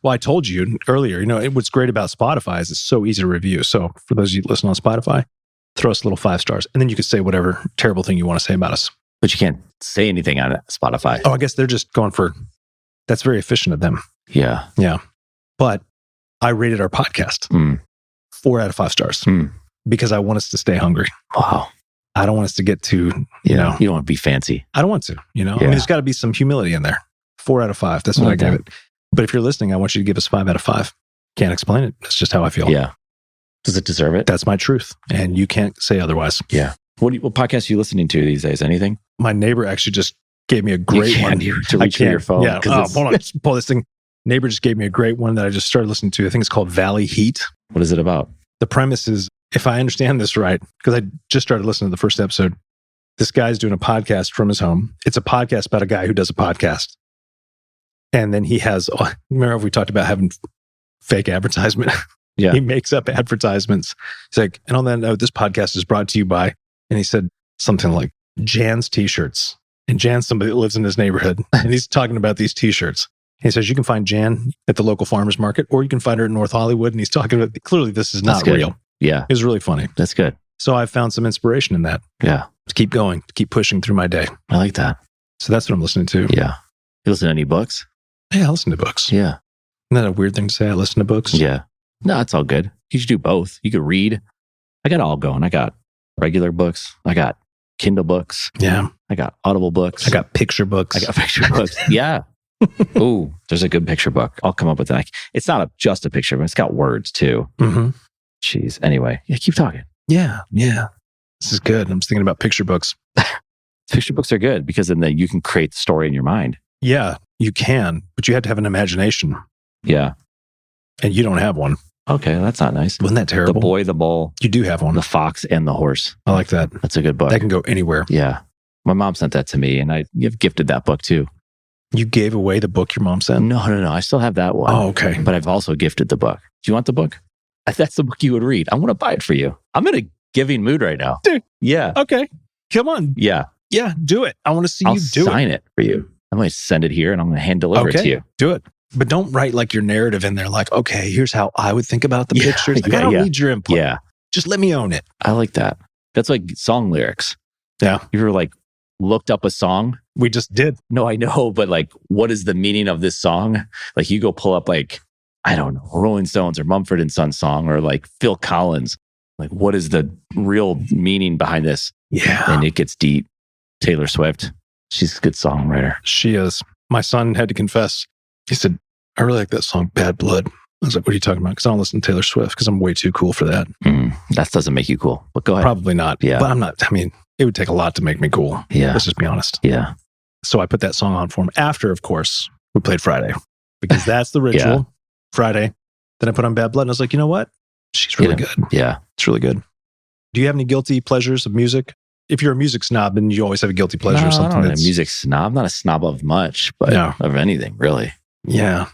Speaker 1: Well, I told you earlier, what's great about Spotify is it's so easy to review. So for those of you who listen on Spotify, throw us a little 5 stars. And then you can say whatever terrible thing you want to say about us.
Speaker 4: But you can't say anything on Spotify.
Speaker 1: Oh, I guess they're just going for, that's very efficient of them.
Speaker 4: Yeah.
Speaker 1: Yeah. But I rated our podcast 4 out of 5 stars because I want us to stay hungry.
Speaker 4: Wow.
Speaker 1: I don't want us to get to,
Speaker 4: you don't want to be fancy.
Speaker 1: I don't want to, I mean, there's got to be some humility in there. 4 out of 5. That's what I gave it. But if you're listening, I want you to give us 5 out of 5. Can't explain it. That's just how I feel.
Speaker 4: Yeah. Does it deserve it?
Speaker 1: That's my truth. And you can't say otherwise.
Speaker 4: Yeah. What podcast are you listening to these days? Anything?
Speaker 1: My neighbor actually just gave me a great one.
Speaker 4: To reach for your phone.
Speaker 1: Yeah. Hold on. Just pull this thing. Neighbor just gave me a great one that I just started listening to. I think it's called Valley Heat.
Speaker 4: What is it about?
Speaker 1: The premise is if I understand this right, because I just started listening to the first episode, this guy's doing a podcast from his home. It's a podcast about a guy who does a podcast. And then he has, remember we talked about having fake advertisement?
Speaker 4: Yeah.
Speaker 1: He makes up advertisements. He's like, and on that note, this podcast is brought to you by, and he said something like Jan's t-shirts. And Jan's somebody that lives in his neighborhood. And he's talking about these t-shirts. He says, you can find Jan at the local farmer's market, or you can find her in North Hollywood. And he's talking about, clearly this is not real.
Speaker 4: Yeah.
Speaker 1: It was really funny.
Speaker 4: That's good.
Speaker 1: So I found some inspiration in that.
Speaker 4: Yeah.
Speaker 1: To keep going, to keep pushing through my day.
Speaker 4: I like that.
Speaker 1: So that's what I'm listening to.
Speaker 4: Yeah. You listen to any books?
Speaker 1: Yeah, I listen to books.
Speaker 4: Yeah.
Speaker 1: Isn't that a weird thing to say? I listen to books?
Speaker 4: Yeah. No, it's all good. You should do both. You could read. I got it all going. I got regular books. I got Kindle books.
Speaker 1: Yeah.
Speaker 4: I got Audible books.
Speaker 1: I got picture books.
Speaker 4: I got picture books. Yeah. Ooh, there's a good picture book. I'll come up with that. It's not just a picture, but it's got words too.
Speaker 1: Mm-hmm.
Speaker 4: Jeez. Anyway, yeah, keep talking.
Speaker 1: Yeah. Yeah. This is good. I'm just thinking about picture books.
Speaker 4: Picture books are good because then you can create the story in your mind.
Speaker 1: Yeah, you can, but you have to have an imagination.
Speaker 4: Yeah.
Speaker 1: And you don't have one.
Speaker 4: Okay, that's not nice.
Speaker 1: Wasn't that terrible?
Speaker 4: The Boy, the Bull,
Speaker 1: You do have one.
Speaker 4: the Fox, and the Horse.
Speaker 1: I like that.
Speaker 4: That's a good book.
Speaker 1: That can go anywhere.
Speaker 4: Yeah. My mom sent that to me and you've gifted that book too.
Speaker 1: You gave away the book your mom sent?
Speaker 4: No. I still have that one.
Speaker 1: Oh, okay.
Speaker 4: But I've also gifted the book. Do you want the book? If that's the book you would read, I want to buy it for you. I'm in a giving mood right now.
Speaker 1: Dude.
Speaker 4: Yeah.
Speaker 1: Okay. Come on.
Speaker 4: Yeah.
Speaker 1: Yeah, do it. I want to see
Speaker 4: I'll
Speaker 1: you do
Speaker 4: sign it for you. I'm going to send it here and I'm going to hand deliver it to you.
Speaker 1: Do it. But don't write like your narrative in there, like, okay, here's how I would think about the
Speaker 4: Yeah,
Speaker 1: pictures. Like,
Speaker 4: yeah,
Speaker 1: I don't
Speaker 4: yeah.
Speaker 1: need your input.
Speaker 4: Yeah.
Speaker 1: Just let me own it.
Speaker 4: I like that. That's like song lyrics.
Speaker 1: Yeah.
Speaker 4: You ever like looked up a song?
Speaker 1: We just did.
Speaker 4: No, I know, but like, what is the meaning of this song? Like you go pull up like, I don't know, Rolling Stones or Mumford and Sons song or like Phil Collins. Like, what is the real meaning behind this?
Speaker 1: Yeah.
Speaker 4: And it gets deep. Taylor Swift. She's a good songwriter.
Speaker 1: She is. My son had to confess. He said, I really like that song, Bad Blood. I was like, what are you talking about? Because I don't listen to Taylor Swift because I'm way too cool for that.
Speaker 4: That doesn't make you cool. But go ahead.
Speaker 1: Probably not.
Speaker 4: Yeah.
Speaker 1: But I'm not. I mean, it would take a lot to make me cool.
Speaker 4: Yeah.
Speaker 1: Let's just be honest.
Speaker 4: Yeah.
Speaker 1: So I put that song on for him after, of course, we played Friday because that's the ritual.
Speaker 4: Yeah.
Speaker 1: Friday. Then I put on Bad Blood and I was like, you know what? She's really
Speaker 4: Yeah.
Speaker 1: good.
Speaker 4: Yeah.
Speaker 1: It's really good. Do you have any guilty pleasures of music? If you're a music snob, then you always have a guilty pleasure
Speaker 4: No,
Speaker 1: or something.
Speaker 4: I'm not a
Speaker 1: that's
Speaker 4: music snob. I'm not a snob of much, but
Speaker 1: No.
Speaker 4: of anything, really.
Speaker 1: Yeah.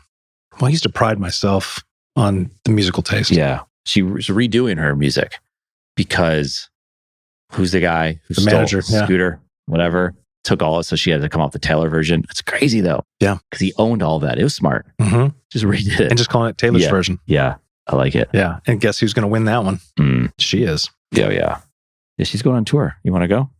Speaker 1: Well, I used to pride myself on the musical taste.
Speaker 4: Yeah. She was redoing her music because who's the guy who
Speaker 1: The
Speaker 4: stole
Speaker 1: manager, yeah.
Speaker 4: Scooter, whatever, took all it. So she had to come off the Taylor version. It's crazy though.
Speaker 1: Yeah.
Speaker 4: Because he owned all that. It was smart.
Speaker 1: Mm-hmm.
Speaker 4: Just redid it.
Speaker 1: And just calling it Taylor's
Speaker 4: Yeah.
Speaker 1: version.
Speaker 4: Yeah. I like it.
Speaker 1: Yeah. And guess who's going to win that one? She is.
Speaker 4: Yeah. Yeah. Yeah. She's going on tour. You want to go?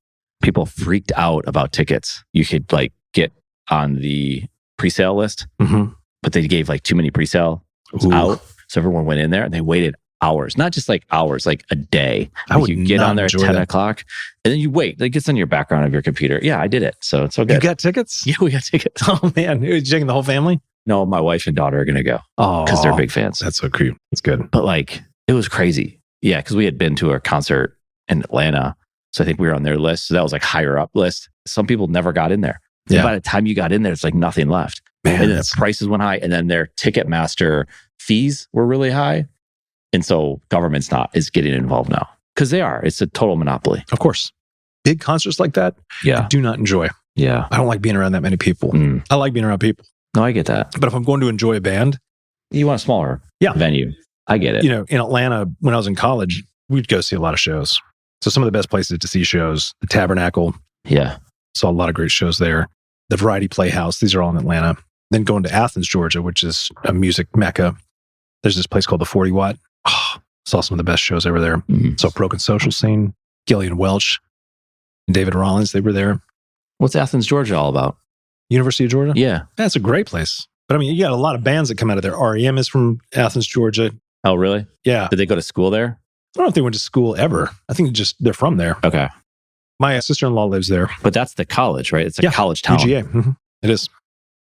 Speaker 4: People freaked out about tickets. You could like get on the pre-sale list,
Speaker 1: Mm-hmm.
Speaker 4: but they gave like too many pre-sale out. So everyone went in there and they waited hours, not just like hours, like a day.
Speaker 1: I
Speaker 4: Like
Speaker 1: would
Speaker 4: you get
Speaker 1: not
Speaker 4: on there at
Speaker 1: enjoy
Speaker 4: 10
Speaker 1: that.
Speaker 4: o'clock and then you wait. Like it's on your background of your computer. Yeah, I did it. So it's so good.
Speaker 1: You got tickets?
Speaker 4: Yeah, we got tickets.
Speaker 1: Oh, man. Are you taking the whole family?
Speaker 4: No, my wife and daughter are going to go
Speaker 1: Oh.
Speaker 4: because they're big fans.
Speaker 1: That's so cute. That's good.
Speaker 4: But like, it was crazy. Yeah, because we had been to a concert in Atlanta. So I think we were on their list. So that was like higher up list. Some people never got in there. And
Speaker 1: Yeah.
Speaker 4: by the time you got in there, it's like nothing left.
Speaker 1: Man,
Speaker 4: And then the
Speaker 1: that's,
Speaker 4: prices went high. And then their Ticketmaster fees were really high. And so government's is getting involved now. Because they are. It's a total monopoly.
Speaker 1: of course. Big concerts like that, I
Speaker 4: Yeah.
Speaker 1: do not enjoy.
Speaker 4: Yeah.
Speaker 1: I don't like being around that many people.
Speaker 4: Mm.
Speaker 1: I like being around people.
Speaker 4: No, I get that.
Speaker 1: But if I'm going to enjoy a band,
Speaker 4: You want a smaller
Speaker 1: Yeah.
Speaker 4: venue. I get it.
Speaker 1: you know, in Atlanta, when I was in college, we'd go see a lot of shows. So some of the best places to see shows, the Tabernacle,
Speaker 4: Yeah.
Speaker 1: saw a lot of great shows there. The Variety Playhouse, these are all in Atlanta. Then going to Athens, Georgia, which is a music mecca. There's this place called the 40 Watt. Oh, saw some of the best shows over there.
Speaker 4: Mhm.
Speaker 1: Saw Broken Social Scene, Gillian Welch, and David Rollins, they were there.
Speaker 4: What's Athens, Georgia all about?
Speaker 1: University of Georgia?
Speaker 4: Yeah.
Speaker 1: That's a great place. But I mean, you got a lot of bands that come out of there. REM is from Athens, Georgia.
Speaker 4: Oh, really?
Speaker 1: Yeah.
Speaker 4: Did they go to school there?
Speaker 1: I don't know if they went to school ever. I think they're from there.
Speaker 4: Okay.
Speaker 1: My sister-in-law lives there.
Speaker 4: But that's the college, right? It's a
Speaker 1: Yeah.
Speaker 4: college town.
Speaker 1: UGA. Mhm. It is.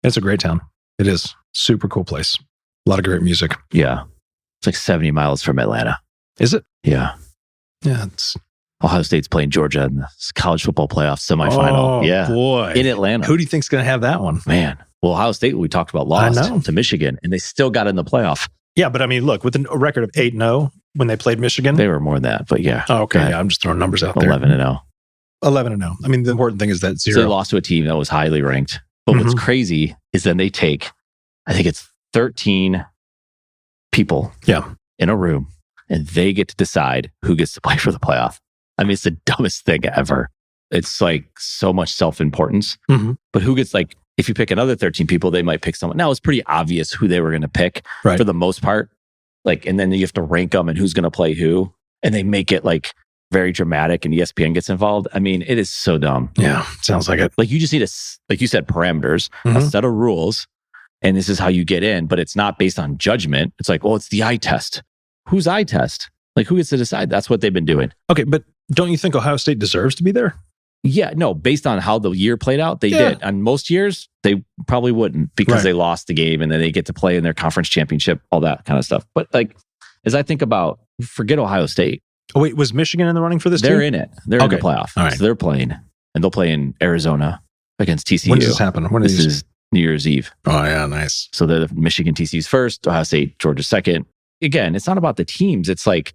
Speaker 1: It's a great town. It is. Super cool place. A lot of great music.
Speaker 4: Yeah. It's like 70 miles from Atlanta.
Speaker 1: Is it?
Speaker 4: Yeah.
Speaker 1: Yeah. It's
Speaker 4: Ohio State's playing Georgia in the college football playoff semifinal.
Speaker 1: Oh,
Speaker 4: Yeah.
Speaker 1: boy.
Speaker 4: In Atlanta.
Speaker 1: Who do you think's going to have that one?
Speaker 4: Man. Well, Ohio State, we talked about,
Speaker 1: I
Speaker 4: lost
Speaker 1: know.
Speaker 4: to Michigan, and they still got in the playoff.
Speaker 1: Yeah, but I mean, look, with a record of 8-0, when they played Michigan?
Speaker 4: They were more than that, but yeah.
Speaker 1: Oh, okay.
Speaker 4: Go ahead.
Speaker 1: Yeah, I'm just throwing numbers out there.
Speaker 4: 11-0.
Speaker 1: 11-0. I mean, the important thing is that
Speaker 4: So
Speaker 1: 0.
Speaker 4: they lost to a team that was highly ranked. But what's crazy is then they take, I think it's 13 people in a room, and they get to decide who gets to play for the playoff. I mean, it's the dumbest thing ever. It's like so much self-importance. But who gets, like, if you pick another 13 people, they might pick someone. Now, it's pretty obvious who they were going to pick for the most part. Like, and then you have to rank them and who's going to play who. And they make it like very dramatic, and ESPN gets involved. I mean, it is so dumb.
Speaker 1: Yeah, sounds like it.
Speaker 4: Like, you just need like you said, parameters, a set of rules, and this is how you get in, but it's not based on judgment. It's like, well, it's the eye test. Whose eye test? Like, who gets to decide? That's what they've been doing.
Speaker 1: Okay, but don't you think Ohio State deserves to be there?
Speaker 4: Yeah, no, based on how the year played out, they did. On most years, they probably wouldn't because they lost the game and then they get to play in their conference championship, all that kind of stuff. But like, as I think about, forget Ohio State.
Speaker 1: Oh, wait, was Michigan in the running for this
Speaker 4: They're
Speaker 1: team?
Speaker 4: in it. They're in the playoff.
Speaker 1: All right.
Speaker 4: So they're playing, and they'll play in Arizona against TCU.
Speaker 1: When does this happen? When
Speaker 4: This is New Year's Eve.
Speaker 1: Oh, yeah, nice.
Speaker 4: So the Michigan TCU's first, Ohio State, Georgia second. Again, it's not about the teams. It's like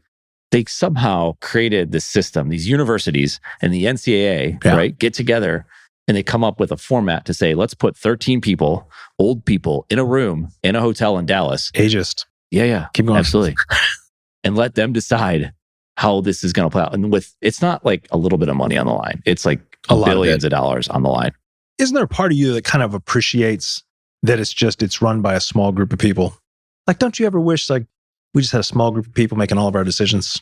Speaker 4: they somehow created this system, these universities and the NCAA, right, get together and they come up with a format to say, let's put 13 people, old people, in a room, in a hotel in Dallas.
Speaker 1: Ageist.
Speaker 4: Yeah.
Speaker 1: Keep going.
Speaker 4: Absolutely. And let them decide how this is going to play out. And it's not like a little bit of money on the line. It's like billions of dollars on the line.
Speaker 1: Isn't there a part of you that kind of appreciates that it's run by a small group of people? Like, don't you ever wish like we just had a small group of people making all of our decisions?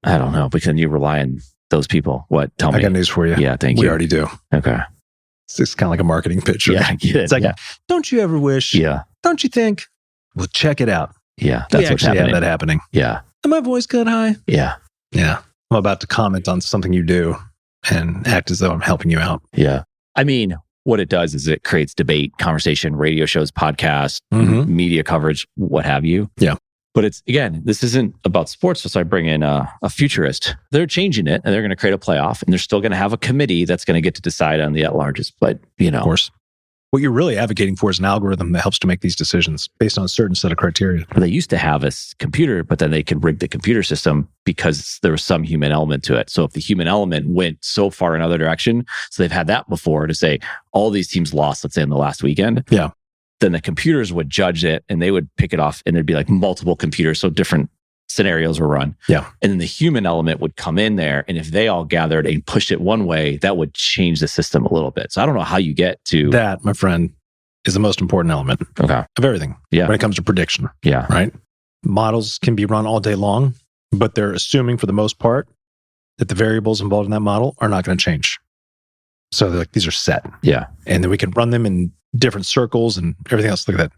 Speaker 4: I don't know, because you rely on those people. What? Tell me.
Speaker 1: I got news for you.
Speaker 4: Yeah, thank you.
Speaker 1: We already do.
Speaker 4: Okay.
Speaker 1: It's just kind of like a marketing pitch.
Speaker 4: Yeah, I get it.
Speaker 1: It's like, don't you ever wish?
Speaker 4: Yeah.
Speaker 1: Don't you think? Well, check it out.
Speaker 4: Yeah,
Speaker 1: We
Speaker 4: that's what's
Speaker 1: actually
Speaker 4: happening.
Speaker 1: have that happening.
Speaker 4: Yeah.
Speaker 1: And my voice got high.
Speaker 4: Yeah.
Speaker 1: Yeah. I'm about to comment on something you do and act as though I'm helping you out.
Speaker 4: Yeah. I mean, what it does is it creates debate, conversation, radio shows, podcasts, media coverage, what have you.
Speaker 1: Yeah.
Speaker 4: But it's, again, this isn't about sports. So I bring in a futurist. They're changing it and they're going to create a playoff and they're still going to have a committee that's going to get to decide on the at-larges. But, you know.
Speaker 1: Of course. What you're really advocating for is an algorithm that helps to make these decisions based on a certain set of criteria.
Speaker 4: They used to have a computer, but then they could rig the computer system because there was some human element to it. So if the human element went so far another direction, so they've had that before to say all these teams lost, let's say in the last weekend.
Speaker 1: Yeah.
Speaker 4: Then the computers would judge it and they would pick it off and there'd be like multiple computers. So different scenarios were run.
Speaker 1: Yeah.
Speaker 4: And then the human element would come in there. And if they all gathered and pushed it one way, that would change the system a little bit. So I don't know how you get to
Speaker 1: that, my friend, is the most important element of everything.
Speaker 4: Yeah.
Speaker 1: When it comes to prediction.
Speaker 4: Yeah.
Speaker 1: Right. Models can be run all day long, but they're assuming for the most part that the variables involved in that model are not going to change. So they're like, these are set.
Speaker 4: Yeah.
Speaker 1: And then we can run them in different circles and everything else. Look at that.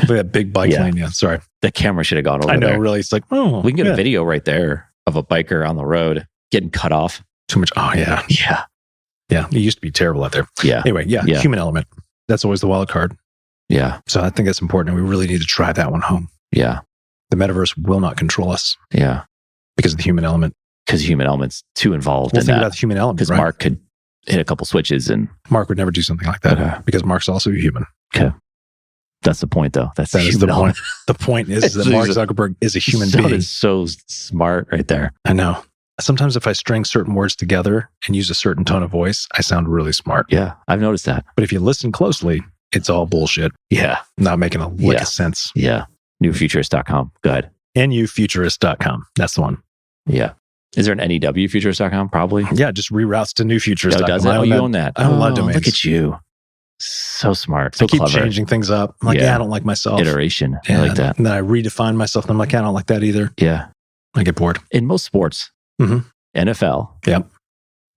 Speaker 1: Look at that big bike lane. Yeah. Sorry.
Speaker 4: The camera should have gone over
Speaker 1: I know,
Speaker 4: there.
Speaker 1: really. It's like, oh,
Speaker 4: We can get a video right there of a biker on the road getting cut off.
Speaker 1: Too much. Oh, yeah.
Speaker 4: Yeah.
Speaker 1: Yeah. It used to be terrible out there.
Speaker 4: Yeah.
Speaker 1: Anyway, yeah. Human element. That's always the wild card.
Speaker 4: Yeah.
Speaker 1: So I think that's important. And we really need to drive that one home.
Speaker 4: Yeah.
Speaker 1: The metaverse will not control us
Speaker 4: Yeah.
Speaker 1: because of the human element.
Speaker 4: Because human element's too involved
Speaker 1: Well,
Speaker 4: in
Speaker 1: think
Speaker 4: that.
Speaker 1: about the human element.
Speaker 4: Because
Speaker 1: Right?
Speaker 4: Mark could hit a couple switches and
Speaker 1: Mark would never do something like that because Mark's also a human.
Speaker 4: that's the point though. That's
Speaker 1: That
Speaker 4: the
Speaker 1: is
Speaker 4: human
Speaker 1: the
Speaker 4: element.
Speaker 1: point. The point is that Mark Zuckerberg is a human
Speaker 4: That
Speaker 1: being.
Speaker 4: is so smart right there.
Speaker 1: I know. Sometimes if I string certain words together and use a certain tone of voice, I sound really smart.
Speaker 4: Yeah. I've noticed that.
Speaker 1: But if you listen closely, it's all bullshit.
Speaker 4: Yeah.
Speaker 1: Not making a lick of sense.
Speaker 4: Yeah. Newfuturist.com. Go ahead.
Speaker 1: NUfuturist.com. That's the one.
Speaker 4: Yeah. Is there an NEWfuturist.com? Probably.
Speaker 1: Yeah, just reroutes to newfuturist.com.
Speaker 4: Oh, does it? Oh, you own that.
Speaker 1: I own a lot of
Speaker 4: Oh,
Speaker 1: domains.
Speaker 4: Look at you. So smart. So
Speaker 1: I keep
Speaker 4: clever.
Speaker 1: changing things up. I'm like,
Speaker 4: Yeah.
Speaker 1: I don't like myself.
Speaker 4: Iteration.
Speaker 1: Yeah,
Speaker 4: I like that.
Speaker 1: And then I redefine myself and I'm like, I don't like that either.
Speaker 4: Yeah.
Speaker 1: I get bored.
Speaker 4: In most sports,
Speaker 1: Mhm.
Speaker 4: NFL,
Speaker 1: Yep.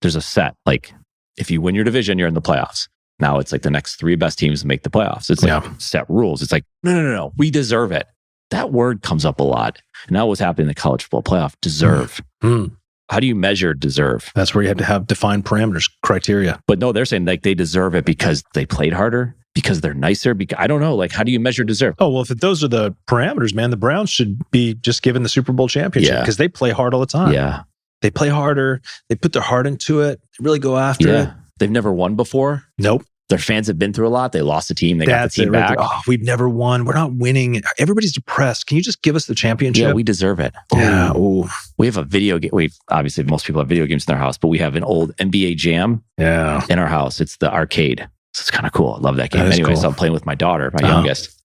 Speaker 4: there's a set. Like if you win your division, you're in the playoffs. Now it's like the next three best teams make the playoffs. It's like set rules. It's like, no. We deserve it. That word comes up a lot. And now what's happening in the college football playoff, deserve.
Speaker 1: Mm.
Speaker 4: How do you measure deserve?
Speaker 1: That's where you have to have defined parameters, criteria.
Speaker 4: But no, they're saying like they deserve it because they played harder, because they're nicer. Because I don't know. Like, how do you measure deserve?
Speaker 1: Oh, well, if those are the parameters, man, the Browns should be just given the Super Bowl championship because they play hard all the time.
Speaker 4: Yeah.
Speaker 1: They play harder. They put their heart into it. They really go after it.
Speaker 4: They've never won before.
Speaker 1: Nope.
Speaker 4: their fans have been through a lot. They lost a team. They got the team back.
Speaker 1: Oh, we've never won. We're not winning. Everybody's depressed. Can you just give us the championship?
Speaker 4: Yeah, we deserve it.
Speaker 1: Yeah. Ooh.
Speaker 4: We have a video game. Obviously, most people have video games in their house, but we have an old NBA Jam
Speaker 1: Yeah.
Speaker 4: in our house. It's the arcade. So it's kind of cool. I love that game.
Speaker 1: That is
Speaker 4: Anyway,
Speaker 1: cool.
Speaker 4: so I'm playing with my daughter, my youngest.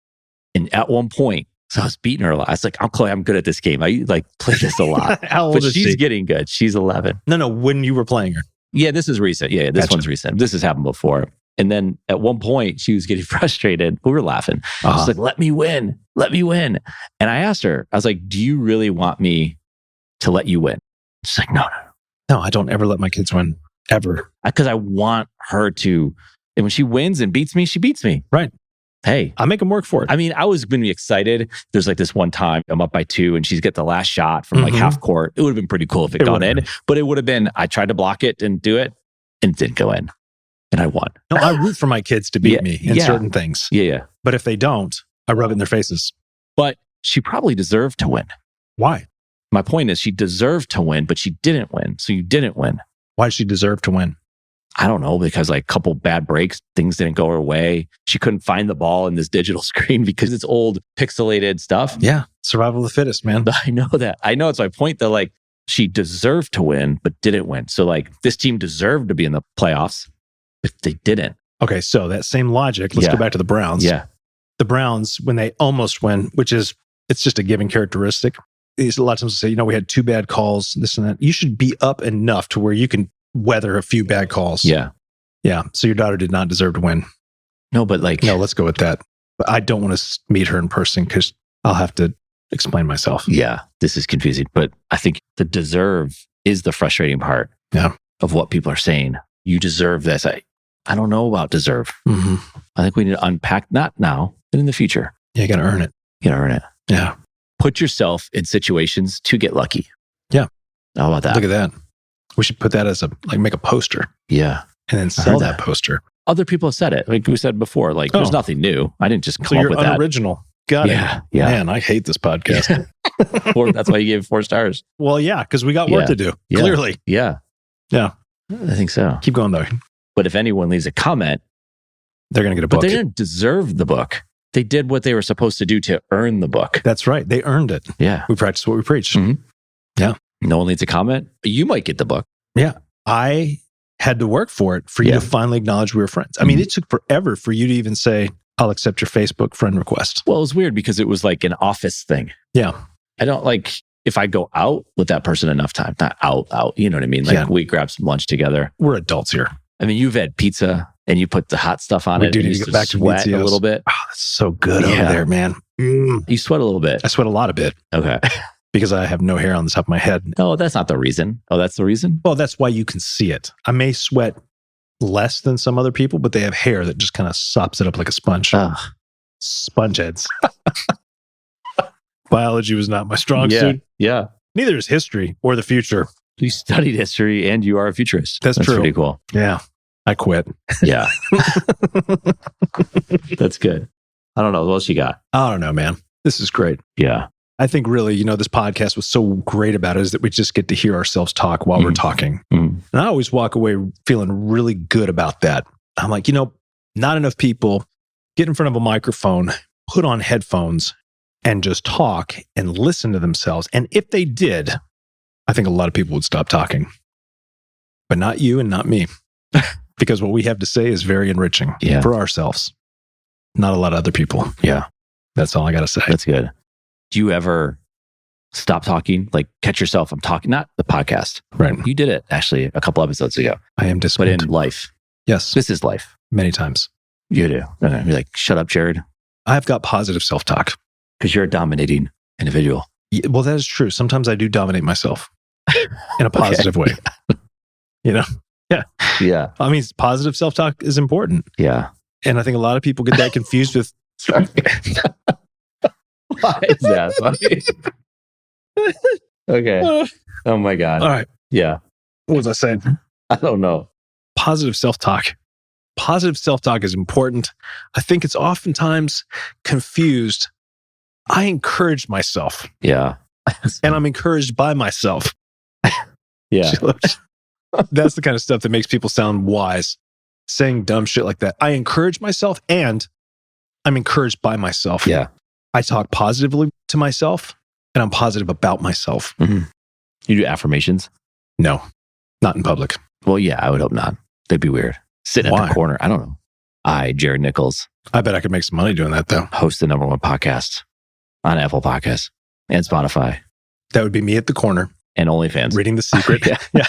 Speaker 4: And at one point, so I was beating her a lot. I was like, "Oh, Chloe, I'm good at this game. I like play this a lot."
Speaker 1: How old
Speaker 4: But
Speaker 1: is
Speaker 4: she's
Speaker 1: she?
Speaker 4: getting good. She's 11.
Speaker 1: No, when you were playing her.
Speaker 4: Yeah, this is recent. Yeah, this
Speaker 1: Gotcha.
Speaker 4: one's recent. This has happened before. And then at one point, she was getting frustrated. We were laughing.
Speaker 1: Uh-huh.
Speaker 4: She's like, let me win. Let me win. And I asked her, I was like, do you really want me to let you win? She's like, no.
Speaker 1: No, I don't ever let my kids win. Ever.
Speaker 4: Because I want her to. And when she wins and beats me, she beats me.
Speaker 1: Right.
Speaker 4: Hey.
Speaker 1: I make them work for it.
Speaker 4: I mean, I was going to be excited. There's like this one time I'm up by 2 and she's get the last shot from like
Speaker 1: Mhm.
Speaker 4: half court. It would have been pretty cool if it gone in. But it would have been, I tried to block it, didn't do it, and it didn't go in. And I won.
Speaker 1: No, I root for my kids to beat
Speaker 4: Yeah,
Speaker 1: me in
Speaker 4: yeah.
Speaker 1: certain things.
Speaker 4: Yeah.
Speaker 1: But if they don't, I rub it in their faces.
Speaker 4: But she probably deserved to win.
Speaker 1: Why?
Speaker 4: My point is she deserved to win, but she didn't win. So you didn't win.
Speaker 1: Why does she deserve to win?
Speaker 4: I don't know, because like a couple bad breaks, things didn't go her way. She couldn't find the ball in this digital screen because it's old pixelated stuff.
Speaker 1: Yeah. Survival of the fittest, man.
Speaker 4: I know that. I know it's my point that like she deserved to win, but didn't win. So like this team deserved to be in the playoffs, but they didn't.
Speaker 1: Okay. So that same logic, let's
Speaker 4: Yeah.
Speaker 1: go back to the Browns.
Speaker 4: Yeah.
Speaker 1: The Browns, when they almost win, which is, it's just a given characteristic. A lot of times they say, we had 2 bad calls, this and that. You should be up enough to where you can weather a few bad calls.
Speaker 4: Yeah.
Speaker 1: Yeah. So your daughter did not deserve to win.
Speaker 4: No, but like,
Speaker 1: No, let's go with that. But I don't want to meet her in person because I'll have to explain myself.
Speaker 4: yeah, this is confusing, but I think the deserve is the frustrating part
Speaker 1: Yeah.
Speaker 4: of what people are saying. You deserve this. I don't know about deserve.
Speaker 1: Mm-hmm.
Speaker 4: I think we need to unpack, not now, but in the future.
Speaker 1: Yeah, you got to earn it.
Speaker 4: You gotta earn it.
Speaker 1: Yeah.
Speaker 4: Put yourself in situations to get lucky.
Speaker 1: Yeah.
Speaker 4: How about that?
Speaker 1: Look at that. We should put that as make a poster
Speaker 4: Yeah.
Speaker 1: and then
Speaker 4: I
Speaker 1: sell
Speaker 4: heard
Speaker 1: that
Speaker 4: that.
Speaker 1: poster.
Speaker 4: Other people have said it. Like we said before, like there's
Speaker 1: Oh.
Speaker 4: nothing new. I didn't just
Speaker 1: So
Speaker 4: come up
Speaker 1: you're
Speaker 4: with that.
Speaker 1: unoriginal. Got
Speaker 4: Yeah.
Speaker 1: it.
Speaker 4: Yeah.
Speaker 1: Man, I hate this podcast.
Speaker 4: That's why you gave it 4 stars.
Speaker 1: Well, yeah, because we got work
Speaker 4: Yeah.
Speaker 1: to do.
Speaker 4: Yeah.
Speaker 1: Clearly.
Speaker 4: Yeah.
Speaker 1: Yeah.
Speaker 4: I think so.
Speaker 1: Keep going though.
Speaker 4: But if anyone leaves a comment,
Speaker 1: They're going to get a
Speaker 4: but
Speaker 1: book.
Speaker 4: they didn't deserve the book. They did what they were supposed to do to earn the book.
Speaker 1: That's right. They earned it.
Speaker 4: Yeah.
Speaker 1: We practice what we preach.
Speaker 4: Mhm.
Speaker 1: Yeah.
Speaker 4: No one leaves a comment. You might get the book.
Speaker 1: I had to work for it for you
Speaker 4: Yeah.
Speaker 1: to finally acknowledge we were friends. I mean,
Speaker 4: Mhm.
Speaker 1: it took forever for you to even say, I'll accept your Facebook friend request.
Speaker 4: Well, it was weird because it was like an office thing.
Speaker 1: Yeah.
Speaker 4: I don't like if I go out with that person enough time, not out, you know what I mean? Like
Speaker 1: Yeah.
Speaker 4: we grab some lunch together.
Speaker 1: We're adults here.
Speaker 4: I mean, you've had pizza and you put the hot stuff on
Speaker 1: We
Speaker 4: it.
Speaker 1: do
Speaker 4: and
Speaker 1: need
Speaker 4: you
Speaker 1: to get back to
Speaker 4: sweat a
Speaker 1: Vizio's.
Speaker 4: little bit.
Speaker 1: Oh, that's so good over
Speaker 4: Yeah.
Speaker 1: there, man.
Speaker 4: You sweat a little bit.
Speaker 1: I sweat a lot of it
Speaker 4: Okay.
Speaker 1: because I have no hair on the top of my head.
Speaker 4: No, that's not the reason. Oh, that's the reason?
Speaker 1: Well, that's why you can see it. I may sweat less than some other people, but they have hair that just kind of sops it up like a sponge.
Speaker 4: Ugh.
Speaker 1: Sponge heads. Biology was not my strong
Speaker 4: Yeah.
Speaker 1: suit.
Speaker 4: Yeah.
Speaker 1: Neither is history or the future.
Speaker 4: You studied history and you are a futurist.
Speaker 1: That's true.
Speaker 4: Pretty cool.
Speaker 1: Yeah. I quit.
Speaker 4: Yeah. That's good. I don't know. What else you got?
Speaker 1: I don't know, man. This is great.
Speaker 4: Yeah.
Speaker 1: I think really, this podcast was so great about it is that we just get to hear ourselves talk while we're
Speaker 4: Mhm.
Speaker 1: talking.
Speaker 4: Mhm.
Speaker 1: And I always walk away feeling really good about that. I'm like, not enough people get in front of a microphone, put on headphones, and just talk and listen to themselves. And if they did, I think a lot of people would stop talking. But not you and not me. Because what we have to say is very enriching
Speaker 4: Yeah.
Speaker 1: for ourselves. Not a lot of other people.
Speaker 4: Yeah.
Speaker 1: That's all I got to say.
Speaker 4: That's good. Do you ever stop talking? Like catch yourself? I'm talking, not the podcast.
Speaker 1: Right.
Speaker 4: You did it actually a couple episodes ago,
Speaker 1: I am
Speaker 4: but
Speaker 1: disappointed.
Speaker 4: in life,
Speaker 1: Yes,
Speaker 4: this is life.
Speaker 1: many times.
Speaker 4: You do. You're like, shut up, Jared,
Speaker 1: I've got positive self-talk.
Speaker 4: because you're a dominating individual.
Speaker 1: Well, that is true. Sometimes I do dominate myself in a positive way.
Speaker 4: Yeah.
Speaker 1: I mean, positive self-talk is important.
Speaker 4: Yeah.
Speaker 1: And I think a lot of people get that confused with,
Speaker 4: Sorry. Why is that funny? Okay. Oh my God.
Speaker 1: all right,
Speaker 4: Yeah.
Speaker 1: what was I saying?
Speaker 4: I don't know.
Speaker 1: Positive self-talk. Positive self-talk is important. I think it's oftentimes confused. I encourage myself
Speaker 4: Yeah.
Speaker 1: and I'm encouraged by myself.
Speaker 4: Yeah.
Speaker 1: That's the kind of stuff that makes people sound wise. saying dumb shit like that. I encourage myself and I'm encouraged by myself.
Speaker 4: Yeah.
Speaker 1: I talk positively to myself and I'm positive about myself.
Speaker 4: You do affirmations?
Speaker 1: No, not in public.
Speaker 4: Well, yeah, I would hope not. They'd be weird. Sitting
Speaker 1: Why?
Speaker 4: at the corner. I don't know. I, Jared Nichols,
Speaker 1: I bet I could make some money doing that though.
Speaker 4: host the #1 podcast on Apple Podcasts and Spotify
Speaker 1: That would be me at the corner
Speaker 4: and OnlyFans.
Speaker 1: reading The Secret.
Speaker 4: Yeah.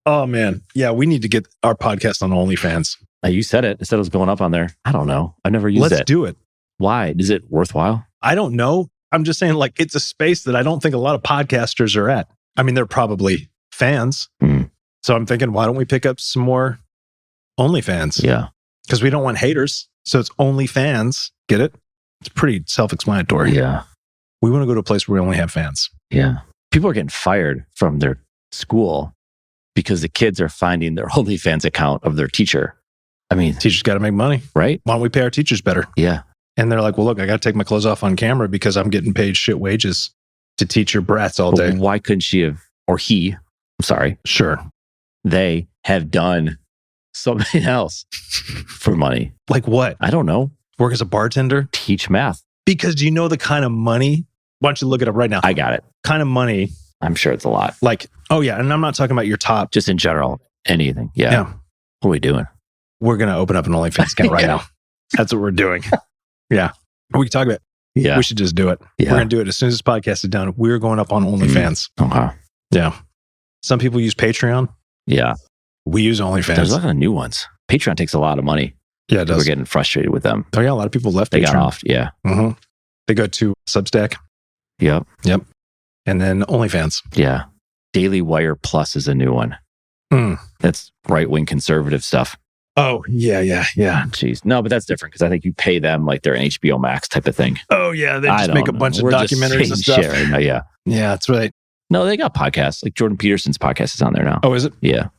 Speaker 1: Oh man. Yeah, we need to get our podcast on OnlyFans.
Speaker 4: You said it. I said it was going up on there. I don't know. I've never used
Speaker 1: Let's
Speaker 4: it.
Speaker 1: do it.
Speaker 4: Why? Is it worthwhile?
Speaker 1: I don't know. I'm just saying, like, it's a space that I don't think a lot of podcasters are at. I mean, they're probably fans.
Speaker 4: Mm.
Speaker 1: So I'm thinking, why don't we pick up some more OnlyFans?
Speaker 4: Yeah.
Speaker 1: Because we don't want haters. So it's OnlyFans. Get it? It's pretty self-explanatory.
Speaker 4: Yeah.
Speaker 1: We want to go to a place where we only have fans.
Speaker 4: Yeah. People are getting fired from their school because the kids are finding their OnlyFans account of their teacher. I mean,
Speaker 1: Teachers got to make money.
Speaker 4: right?
Speaker 1: Why don't we pay our teachers better?
Speaker 4: Yeah.
Speaker 1: And they're like, well, look, I got to take my clothes off on camera because I'm getting paid shit wages to teach your brats all
Speaker 4: But
Speaker 1: day.
Speaker 4: why couldn't she have, or he, I'm sorry,
Speaker 1: Sure.
Speaker 4: they have done something else for money?
Speaker 1: Like what?
Speaker 4: I don't know.
Speaker 1: Work as a bartender?
Speaker 4: Teach math.
Speaker 1: Because you know the kind of money. Why don't you look it up right now?
Speaker 4: I got it.
Speaker 1: Kind of money.
Speaker 4: I'm sure it's a lot.
Speaker 1: Like, oh yeah. And I'm not talking about your top.
Speaker 4: Just in general, anything. Yeah.
Speaker 1: Yeah.
Speaker 4: What are we doing?
Speaker 1: We're going to open up an OnlyFans account right
Speaker 4: Yeah.
Speaker 1: now. That's what we're doing. Yeah. We can talk about it.
Speaker 4: Yeah.
Speaker 1: We should just do it.
Speaker 4: Yeah.
Speaker 1: We're going to do it as soon as this podcast is done. We're going up on OnlyFans.
Speaker 4: Okay.
Speaker 1: Yeah. Some people use Patreon.
Speaker 4: Yeah.
Speaker 1: We use OnlyFans.
Speaker 4: There's a lot of new ones. Patreon takes a lot of money.
Speaker 1: Yeah, it
Speaker 4: We're
Speaker 1: does.
Speaker 4: getting frustrated with them.
Speaker 1: Oh yeah, a lot of people left
Speaker 4: They
Speaker 1: Patreon.
Speaker 4: got off. Yeah.
Speaker 1: Mhm. They go to Substack
Speaker 4: Yep.
Speaker 1: and then OnlyFans.
Speaker 4: Yeah. Daily Wire Plus is a new one.
Speaker 1: Mm.
Speaker 4: That's right-wing conservative stuff.
Speaker 1: Oh yeah.
Speaker 4: Jeez. No, but that's different because I think you pay them like they're an HBO Max type of thing.
Speaker 1: Oh yeah, they
Speaker 4: I
Speaker 1: just
Speaker 4: don't
Speaker 1: make a
Speaker 4: know.
Speaker 1: bunch of
Speaker 4: We're just
Speaker 1: documentaries
Speaker 4: saying
Speaker 1: and stuff.
Speaker 4: shit right now. Yeah.
Speaker 1: Yeah, that's right.
Speaker 4: No, they got podcasts. Like Jordan Peterson's podcast is on there now.
Speaker 1: Oh, is it?
Speaker 4: Yeah.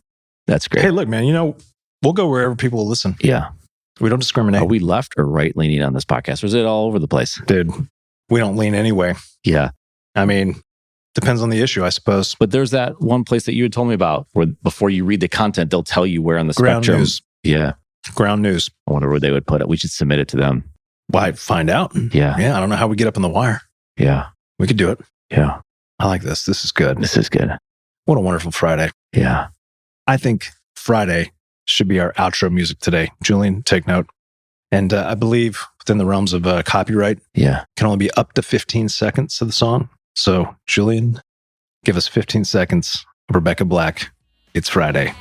Speaker 4: That's great.
Speaker 1: Hey, look, man. We'll go wherever people will listen.
Speaker 4: Yeah.
Speaker 1: We don't discriminate,
Speaker 4: Are we left or right leaning on this podcast? Or is it all over the place?
Speaker 1: dude. We don't lean anyway.
Speaker 4: Yeah.
Speaker 1: I mean, depends on the issue, I suppose.
Speaker 4: But there's that one place that you had told me about where before you read the content, they'll tell you where on the
Speaker 1: Ground
Speaker 4: spectrum.
Speaker 1: news.
Speaker 4: Yeah.
Speaker 1: Ground news.
Speaker 4: I wonder where they would put it. We should submit it to them.
Speaker 1: Why find out?
Speaker 4: Yeah.
Speaker 1: Yeah, I don't know how we get up in the wire.
Speaker 4: Yeah.
Speaker 1: We could do it.
Speaker 4: Yeah.
Speaker 1: I like this. This is good.
Speaker 4: This is good.
Speaker 1: What a wonderful Friday.
Speaker 4: Yeah.
Speaker 1: I think Friday should be our outro music today. Julian, take note. And I believe within the realms of copyright,
Speaker 4: Yeah.
Speaker 1: can only be up to 15 seconds of the song. So, Julian, give us 15 seconds of Rebecca Black. It's Friday.